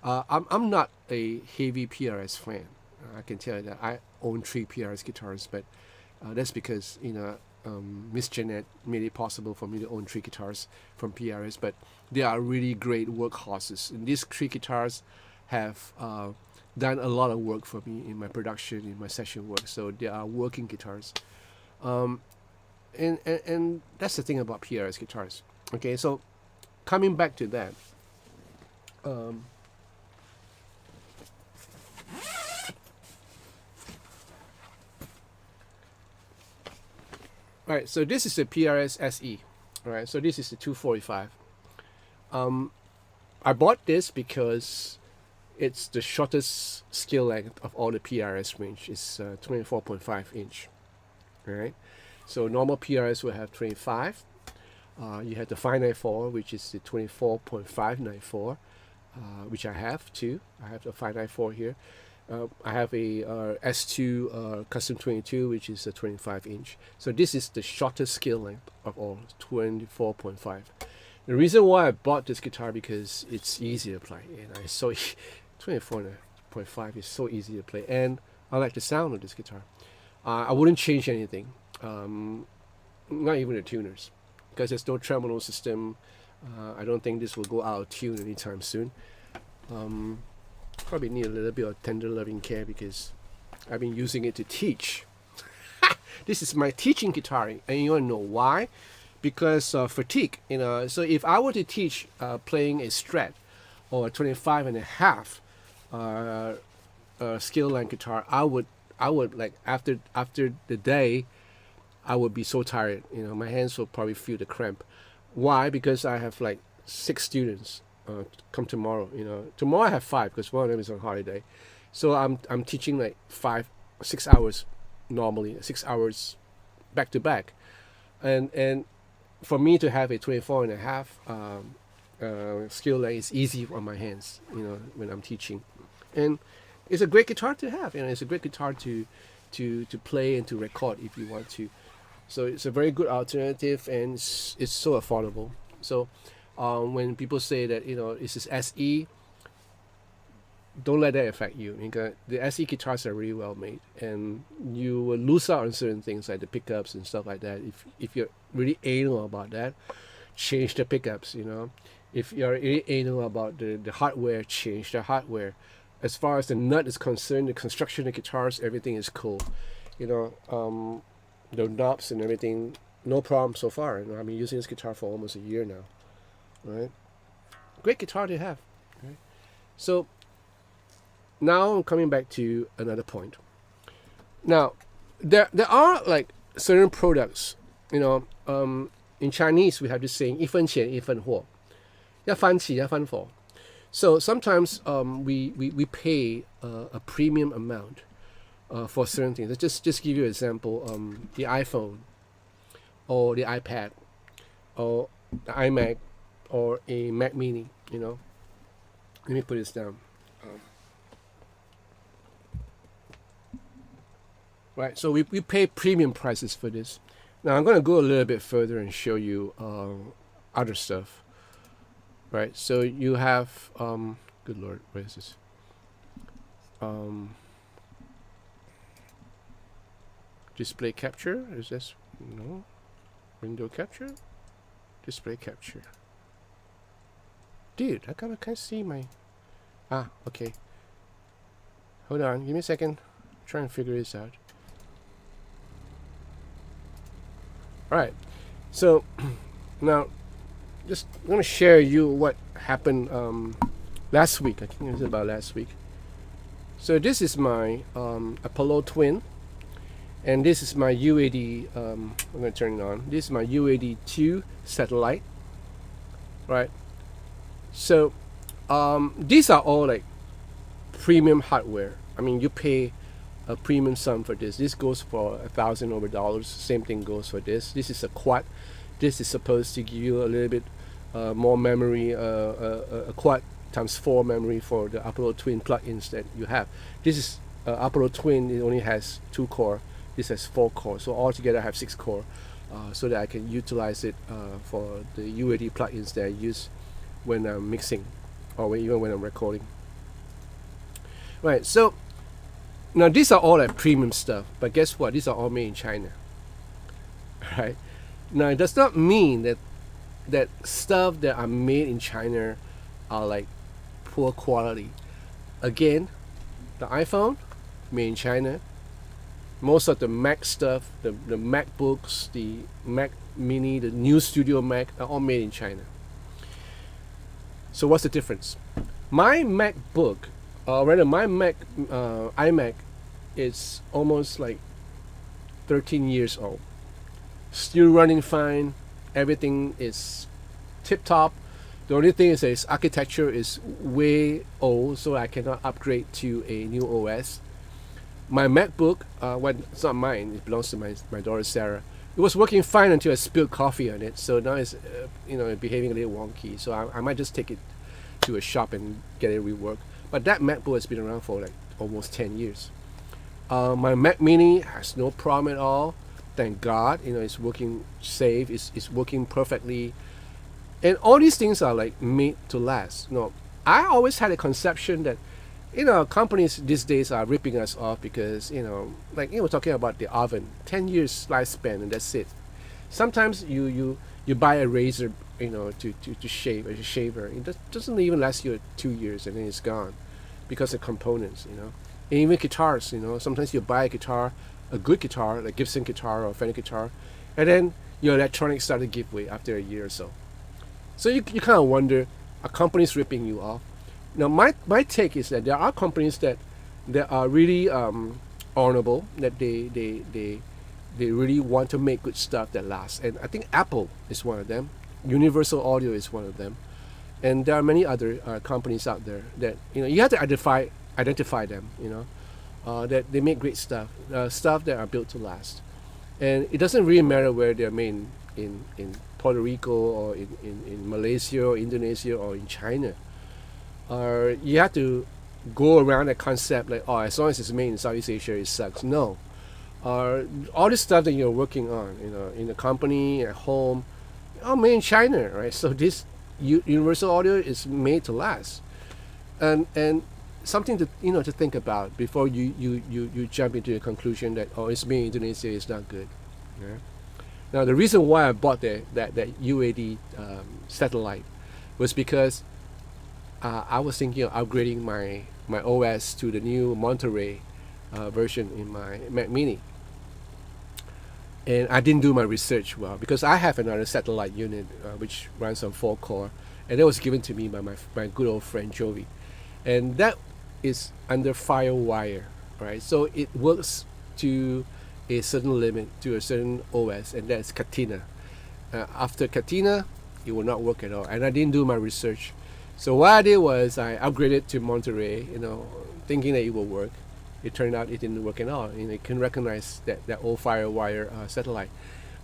I'm not a heavy PRS fan. I can tell you that I own 3 PRS guitars, but that's because you know Miss Jeanette made it possible for me to own 3 guitars from PRS. But they are really great workhorses, and these 3 guitars have done a lot of work for me in my production, in my session work. So they are working guitars, and that's the thing about PRS guitars. Okay, so coming back to that. All right, so this is the PRS SE. All right, so this is the 245. I bought this because it's the shortest scale length of all the PRS range. It's 24.5 inch. All right, so normal PRS will have 25. You have the 594, which is the 24.594, which I have too. I have the 594 here. I have a S2 Custom 22, which is a 25 inch. So this is the shortest scale length of all, 24.5. The reason why I bought this guitar because it's easy to play, and 24.5 is so easy to play, and I like the sound of this guitar. I wouldn't change anything, not even the tuners, because there's no tremolo system. I don't think this will go out of tune anytime soon. Probably need a little bit of tender loving care because I've been using it to teach. This is my teaching guitar, and you want to know why? Because of fatigue. You know, so if I were to teach playing a Strat or a 25.5 scale length guitar, I would like after the day, I would be so tired. You know, my hands will probably feel the cramp. Why? Because I have like 6 students. Come tomorrow. You know, tomorrow I have 5 because one of them is on holiday, so I'm teaching like 6 hours normally, 6 hours back to back, and for me to have a 24.5 skill length is easy on my hands. You know, when I'm teaching, and it's a great guitar to have. You know, it's a great guitar to play and to record if you want to. So it's a very good alternative, and it's so affordable. So. When people say that, you know, this is SE, don't let that affect you. Because the SE guitars are really well made, and you will lose out on certain things like the pickups and stuff like that. If you're really anal about that, change the pickups. You know, if you're really anal about the hardware, change the hardware. As far as the nut is concerned, the construction of the guitars, everything is cool. You know, the knobs and everything, no problem so far. You know, I've been using this guitar for almost a year now. Right, great guitar to have. Right? So now I'm coming back to another point. Now there are like certain products, you know, in Chinese we have this saying 一分钱一分货，要翻起要翻货. So sometimes we pay a premium amount for certain things. Let's just give you an example. The iPhone or the iPad or the iMac or a Mac Mini, you know. Let me put this down. Right, so we pay premium prices for this. Now I'm going to go a little bit further and show you other stuff. Right, so you have, good Lord, what is this? Display capture, is this? No. Window capture? Display capture. Dude, how come I can't see my... okay. Hold on, give me a second. Try and figure this out. Alright, so now just I'm going to share you what happened last week. I think it was about last week. So this is my Apollo Twin, and this is my UAD, I'm going to turn it on. This is my UAD2 Satellite, right? So these are all like premium hardware. I mean, you pay a premium sum for this. This goes for $1,000 over. Same thing goes for this. This is a quad. This is supposed to give you a little bit more memory, a quad times 4 memory for the Apollo Twin plugins that you have. This is Apollo Twin. It only has 2 core. This has 4 core. So altogether I have 6 core, so that I can utilize it for the UAD plugins that I use when I'm mixing, or even when I'm recording. Right. So now these are all like premium stuff, but guess what? These are all made in China. Right. Now it does not mean that stuff that are made in China are like poor quality. Again, the iPhone made in China. Most of the Mac stuff, the MacBooks, the Mac Mini, the new Studio Mac are all made in China. So what's the difference? My MacBook, or rather my iMac, is almost like 13 years old. Still running fine. Everything is tip top. The only thing is that its architecture is way old, so I cannot upgrade to a new OS. My MacBook, it's not mine, it belongs to my daughter Sarah. It was working fine until I spilled coffee on it, so now it's behaving a little wonky. So I might just take it to a shop and get it reworked. But that MacBook has been around for like almost 10 years. My Mac Mini has no problem at all. Thank God, it's working safe. It's working perfectly, and all these things are like made to last. I always had a conception that companies these days are ripping us off because we're talking about the oven, 10 years lifespan, and that's it. Sometimes you buy a razor to shave, a shaver. It doesn't even last you 2 years, and then it's gone because of components. And even guitars. Sometimes you buy a good guitar, like Gibson guitar or Fender guitar, and then your electronics start to give way after a year or so. So you kind of wonder, are companies ripping you off? Now my take is that there are companies that are really honorable, that they really want to make good stuff that lasts, and I think Apple is one of them. Universal Audio is one of them, and there are many other companies out there that you have to identify them. That they make great stuff, stuff that are built to last, and it doesn't really matter where they're made in Puerto Rico or in Malaysia or Indonesia or in China. You have to go around that concept like, as long as it's made in Southeast Asia, it sucks. No, all this stuff that you're working on, in the company, at home, all made in China, right? So this Universal Audio is made to last, and something to to think about before you jump into the conclusion that it's made in Indonesia, is not good. Yeah? Now the reason why I bought that UAD satellite was because I was thinking of upgrading my OS to the new Monterey version in my Mac Mini, and I didn't do my research well because I have another satellite unit which runs on 4 core, and that was given to me by my good old friend Jovi, and that is under FireWire, right? So it works to a certain limit, to a certain OS, and that's Katina. After Katina, it will not work at all, and I didn't do my research. So what I did was I upgraded to Monterey, thinking that it will work. It turned out it didn't work at all. It can recognize that old FireWire satellite.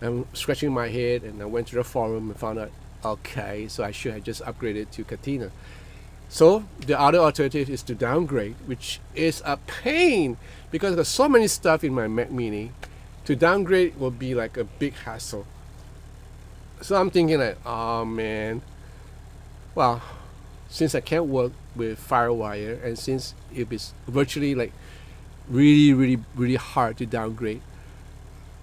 I'm scratching my head, and I went to the forum and found out, okay, so I should have just upgraded to Katina. So the other alternative is to downgrade, which is a pain because there's so many stuff in my Mac Mini. To downgrade will be like a big hassle. So I'm thinking like, oh man, well, since I can't work with FireWire, and since it is virtually like really, really, really hard to downgrade,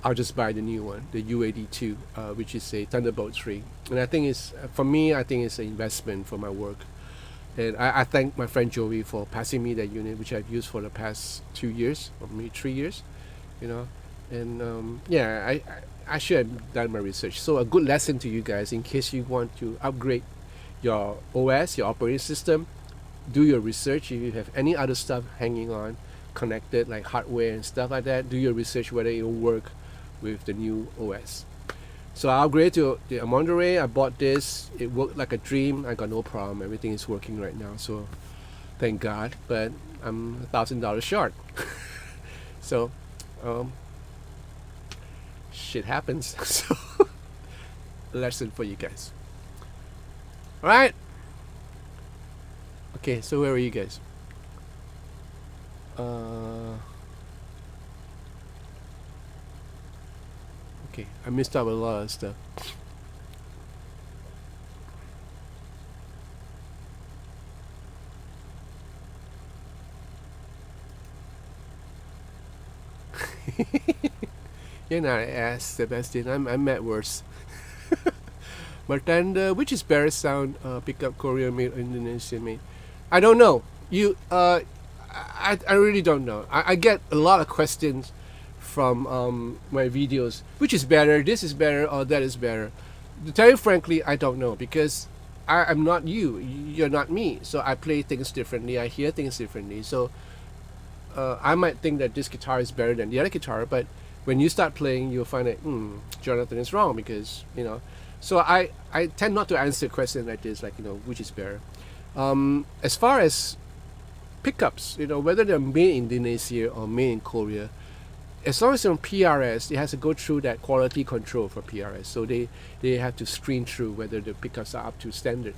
I'll just buy the new one, the UAD2, which is a Thunderbolt 3. And I think it's an investment for my work. And I thank my friend Joey for passing me that unit, which I've used for the past 2 years, or maybe 3 years, And I should have done my research. So a good lesson to you guys, in case you want to upgrade your OS, your operating system, do your research. If you have any other stuff hanging on, connected, like hardware and stuff like that, do your research whether it will work with the new OS. So I upgraded to the Monterey. I bought this. It worked like a dream. I got no problem. Everything is working right now. So thank God. But I'm $1,000 short. So, um, shit happens. So, lesson for you guys. All right. Okay, so where are you guys? Okay, I missed out a lot of stuff. You're not an ass, Sebastian. I'm at worse. But then, which is better sound? Pickup Korean made or Indonesian made? I don't know. I really don't know. I get a lot of questions from my videos. Which is better? This is better, or that is better? To tell you frankly, I don't know because I'm not you. You're not me. So I play things differently. I hear things differently. So I might think that this guitar is better than the other guitar, but when you start playing, you'll find that Jonathan is wrong because So I tend not to answer questions like this, like which is better. As far as pickups, whether they're made in Indonesia or made in Korea, as long as they're on PRS, it has to go through that quality control for PRS. So they have to screen through whether the pickups are up to standard.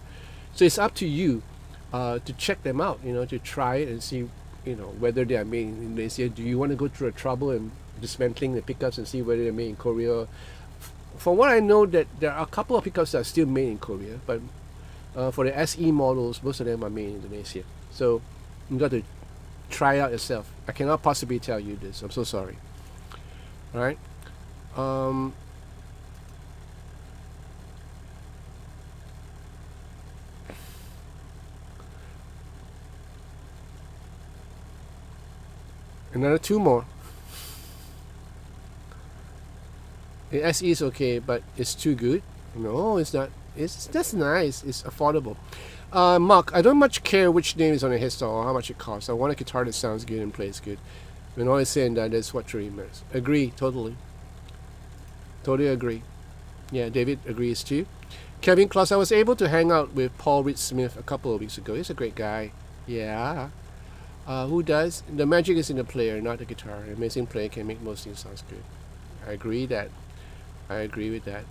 So it's up to you to check them out, to try it and see, whether they are made in Indonesia. Do you want to go through the trouble and dismantling the pickups and see whether they're made in Korea? From what I know, that there are a couple of pickups that are still made in Korea, but for the SE models, most of them are made in Indonesia. So you got to try out yourself. I cannot possibly tell you this. I'm so sorry. All right. Another two more. The SE is okay, but it's too good. No, it's not. That's nice. It's affordable. Mark, I don't much care which name is on the headstock or how much it costs. I want a guitar that sounds good and plays good. When all is said and done, that's what truly matters. Agree, totally. Totally agree. Yeah, David agrees too. Kevin Kloss, I was able to hang out with Paul Reed Smith a couple of weeks ago. He's a great guy. Yeah. Who does? The magic is in the player, not the guitar. An amazing player can make most things sound good. I agree with that.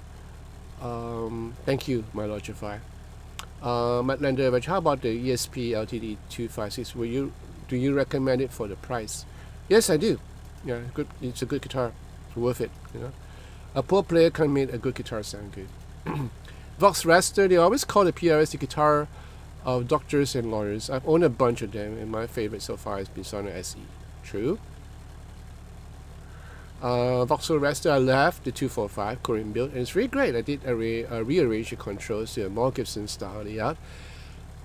Thank you, my Lord Jafar. Matt Lander, how about the ESP LTD 256? Do you recommend it for the price? Yes, I do. Yeah, good. It's a good guitar. It's worth it. A poor player can make a good guitar sound good. Vox Raster, they always call the PRS the guitar of doctors and lawyers. I've owned a bunch of them, and my favorite so far has been Sono SE. True. Vauxhall Raster, I left the 245 Korean build, and it's really great. I did rearrange the controls to a more Gibson style layout,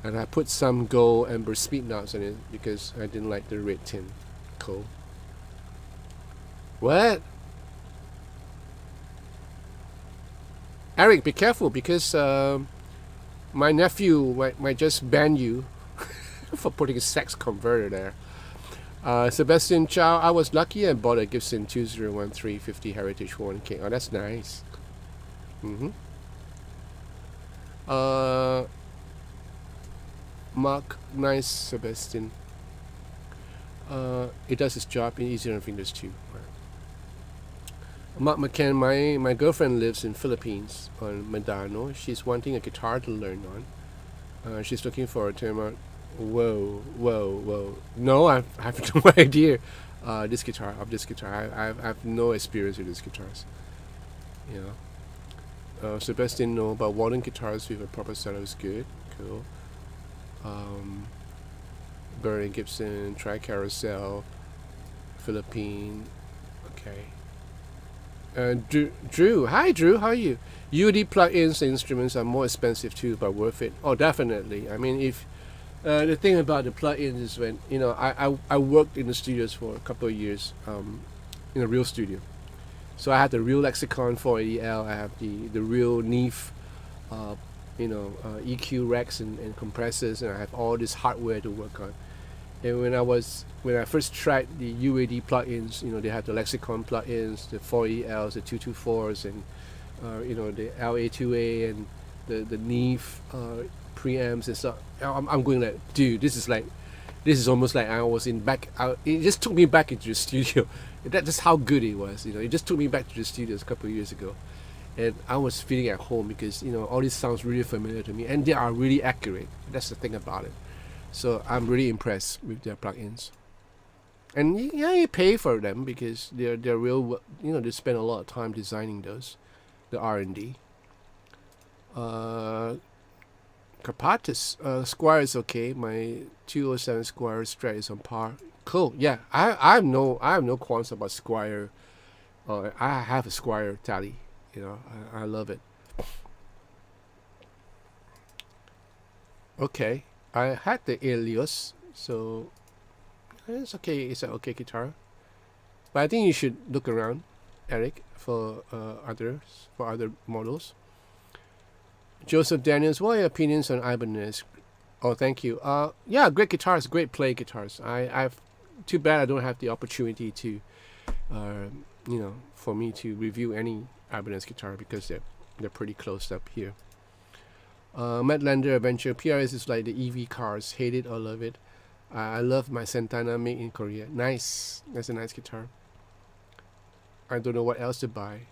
and I put some gold amber speed knobs on it because I didn't like the red tin. Cool. What? Eric, be careful because my nephew might just ban you for putting a sex converter there. Sebastian Chow, I was lucky and bought a Gibson 2013 50 Heritage 1K. Oh, that's nice. Mark, nice, Sebastian. It does its job in easier on fingers too. Mark McCann, my girlfriend lives in Philippines on Medano. She's wanting a guitar to learn on. She's looking for a term. Whoa. No, I have no idea this guitar. I have no experience with these guitars. Sebastian, no, but modern guitars with a proper setup is good. Cool. Bernie Gibson, Tri-Carousel, Philippine. Okay. Drew. Hi, Drew. How are you? UAD plugins and instruments are more expensive too, but worth it. Oh, definitely. I mean, if the thing about the plugins is when I worked in the studios for a couple of years in a real studio, so I had the real Lexicon 480L. I have the real Neve, EQ racks and compressors, and I have all this hardware to work on. And when I first tried the UAD plugins, they have the Lexicon plugins, the 480Ls, the 224s, and the LA2A and the Neve preamps and stuff. I'm going like, dude, this is like This is almost like I was in back. It just took me back into the studio. That's just how good it was. It just took me back to the studios a couple of years ago, and I was feeling at home because all this sounds really familiar to me, and they are really accurate. That's the thing about it. So I'm really impressed with their plugins. And yeah, you pay for them because they're real. They spend a lot of time designing those, the R&D. Carpathus Squire is okay. My 207 Squire Strat is on par. Cool. Yeah, I have no qualms about Squire. I have a Squire Tally. I love it. Okay, I had the Elios, so it's okay. It's an okay guitar, but I think you should look around, Eric, for other models. Joseph Daniels, what are your opinions on Ibanez? Oh, thank you. Yeah, great guitars, great play guitars. I've too bad I don't have the opportunity to, for me to review any Ibanez guitar because they're pretty close up here. Madlander Adventure PRS is like the EV cars. Hate it or love it. I love my Santana made in Korea. Nice. That's a nice guitar. I don't know what else to buy.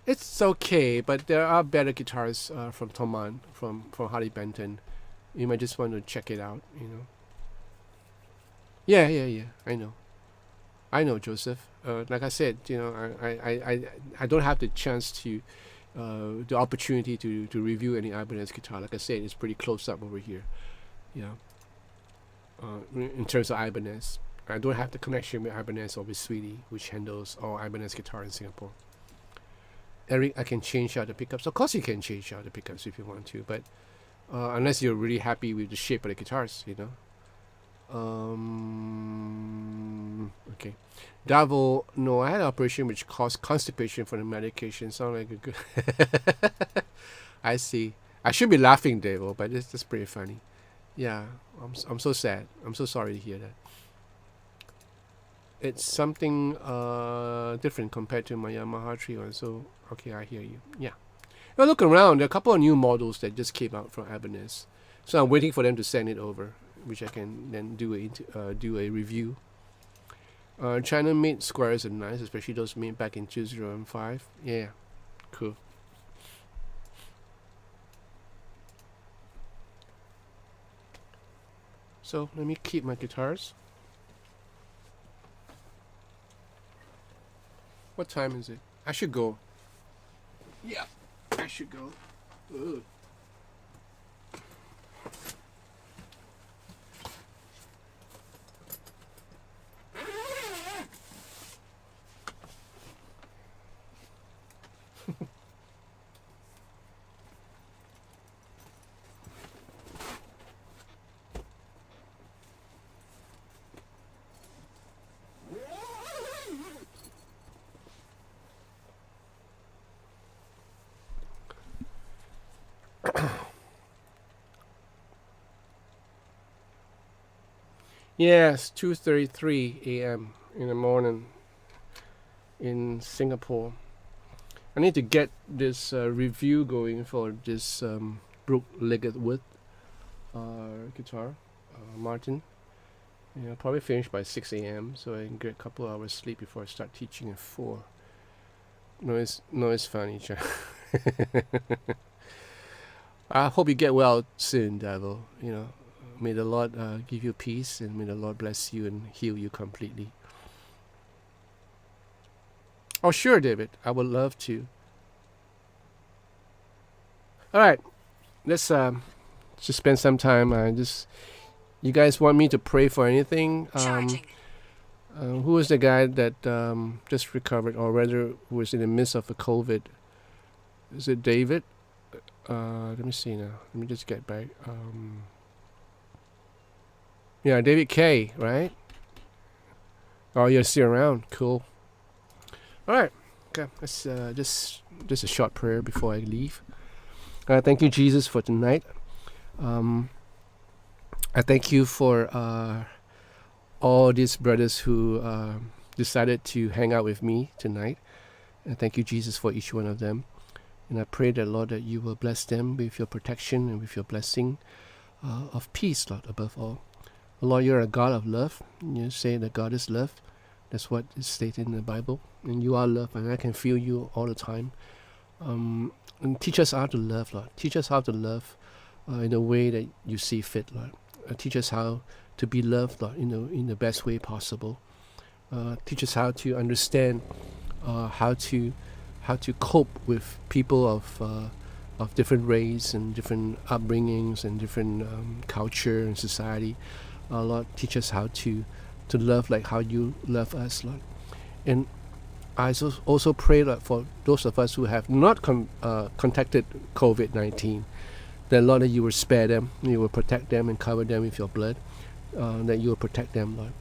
It's okay, but there are better guitars from Thomann, from Harley Benton. You might just want to check it out, Yeah. I know, Joseph. Like I said, I don't have the chance to, the opportunity to review any Ibanez guitar. Like I said, it's pretty close up over here. In terms of Ibanez, I don't have the connection with Ibanez or with Sweetie, which handles all Ibanez guitar in Singapore. Eric, I can change out the pickups. Of course you can change out the pickups if you want to, but unless you're really happy with the shape of the guitars, Okay. Davo, no, I had an operation which caused constipation from the medication. Sound like a good... I see. I should be laughing, Davo, but that's pretty funny. Yeah, I'm so sad. I'm so sorry to hear that. It's something different compared to my Yamaha 3 so okay, I hear you. Yeah. Now look around, there are a couple of new models that just came out from Ibanez. So I'm waiting for them to send it over, which I can then do a review. China made squares are nice, especially those made back in 2005. Yeah, cool. So let me keep my guitars. What time is it? I should go. Yeah, I should go. Ugh. Yes, 2:33 a.m. in the morning in Singapore. I need to get this review going for this Brooke Ligertwood guitar, Martin. I'll probably finish by 6 a.m. so I can get a couple hours sleep before I start teaching at 4. No, it's funny, John. I hope you get well soon, Devil. May the Lord give you peace, and may the Lord bless you and heal you completely. Oh, sure, David. I would love to. All right. Let's just spend some time. You guys want me to pray for anything? Who is the guy that just recovered, or rather was in the midst of a COVID? Is it David? Let me see now. Let me just get back. Yeah, David K, right? Oh, you're still around. Cool. All right. Okay. Let's just a short prayer before I leave. Thank you, Jesus, for tonight. I thank you for all these brothers who decided to hang out with me tonight. And thank you, Jesus, for each one of them. And I pray that, Lord, that you will bless them with your protection and with your blessing of peace, Lord, above all. Lord, you're a God of love. You say that God is love. That's what is stated in the Bible. And you are love, and I can feel you all the time. And teach us how to love, Lord. Teach us how to love in the way that you see fit, Lord. Teach us how to be loved, Lord, in the best way possible. Teach us how to understand how to cope with people of different race and different upbringings and different culture and society. Lord, teach us how to love like how you love us, Lord. And I also pray, Lord, for those of us who have not contacted COVID-19, that, Lord, that you will spare them, you will protect them and cover them with your blood, that you will protect them, Lord.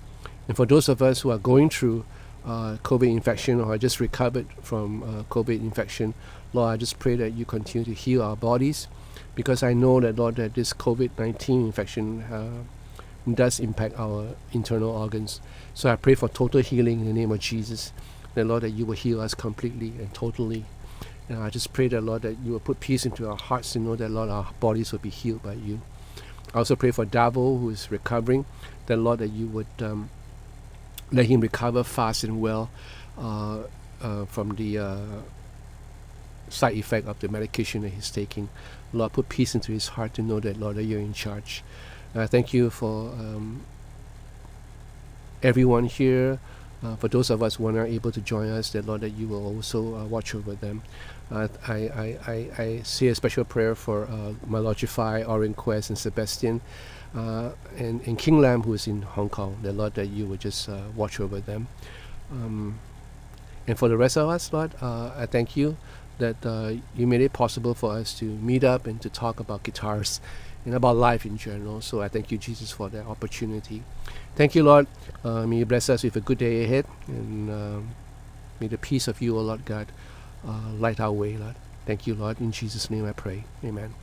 And for those of us who are going through COVID infection or just recovered from COVID infection, Lord, I just pray that you continue to heal our bodies, because I know that, Lord, that this COVID-19 infection does impact our internal organs. So I pray for total healing in the name of Jesus, that, Lord, that you will heal us completely and totally. And I just pray that, Lord, that you will put peace into our hearts to know that, Lord, our bodies will be healed by you. I also pray for Davo, who is recovering, that, Lord, that you would let him recover fast and well from the side effect of the medication that he's taking. Lord, put peace into his heart to know that, Lord, that you're in charge. And I thank you for everyone here. For those of us who are not able to join us, that, Lord, that you will also watch over them. I say a special prayer for Malogify, Oren Quest, and Sebastian, and King Lam, who is in Hong Kong. That, Lord, that you will just watch over them. And for the rest of us, Lord, I thank you that you made it possible for us to meet up and to talk about guitars and about life in general. So I thank you, Jesus, for that opportunity. Thank you, Lord. May you bless us with a good day ahead, and may the peace of you, O Lord God, light our way, Lord. Thank you, Lord. In Jesus' name I pray. Amen.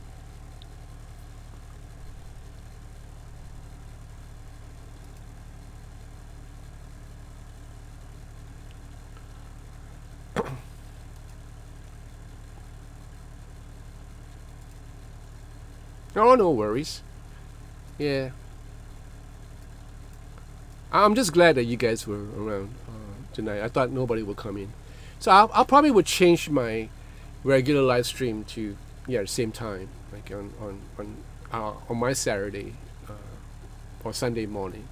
Oh, no worries. Yeah. I'm just glad that you guys were around tonight. I thought nobody would come in. So I'll probably would change my regular live stream to the same time, like on my Saturday or Sunday morning.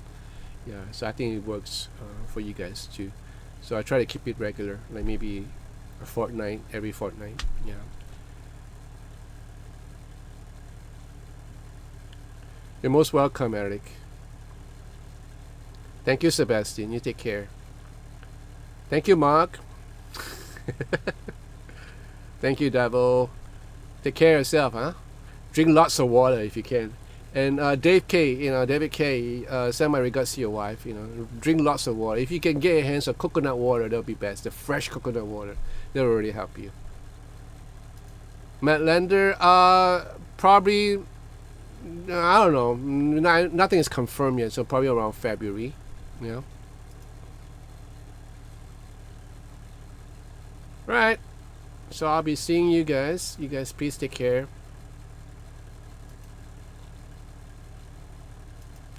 Yeah, so I think it works for you guys too. So I try to keep it regular, like maybe every fortnight. Yeah. You're most welcome, Eric. Thank you, Sebastian. You take care. Thank you, Mark. Thank you, Davo. Take care of yourself, huh? Drink lots of water if you can. And David K, send my regards to your wife. Drink lots of water. If you can get your hands on coconut water, that'll be best. The fresh coconut water, that'll really help you. Matt Lender, probably, I don't know. Nothing is confirmed yet, so probably around February. Yeah. Right. So I'll be seeing you guys. You guys please take care.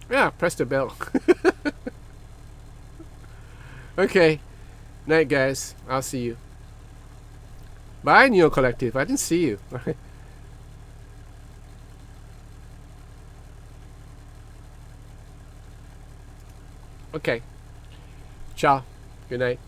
Yeah, press the bell. Okay. Night, guys. I'll see you. Bye, Neo Collective. I didn't see you. Okay. Ciao. Good night.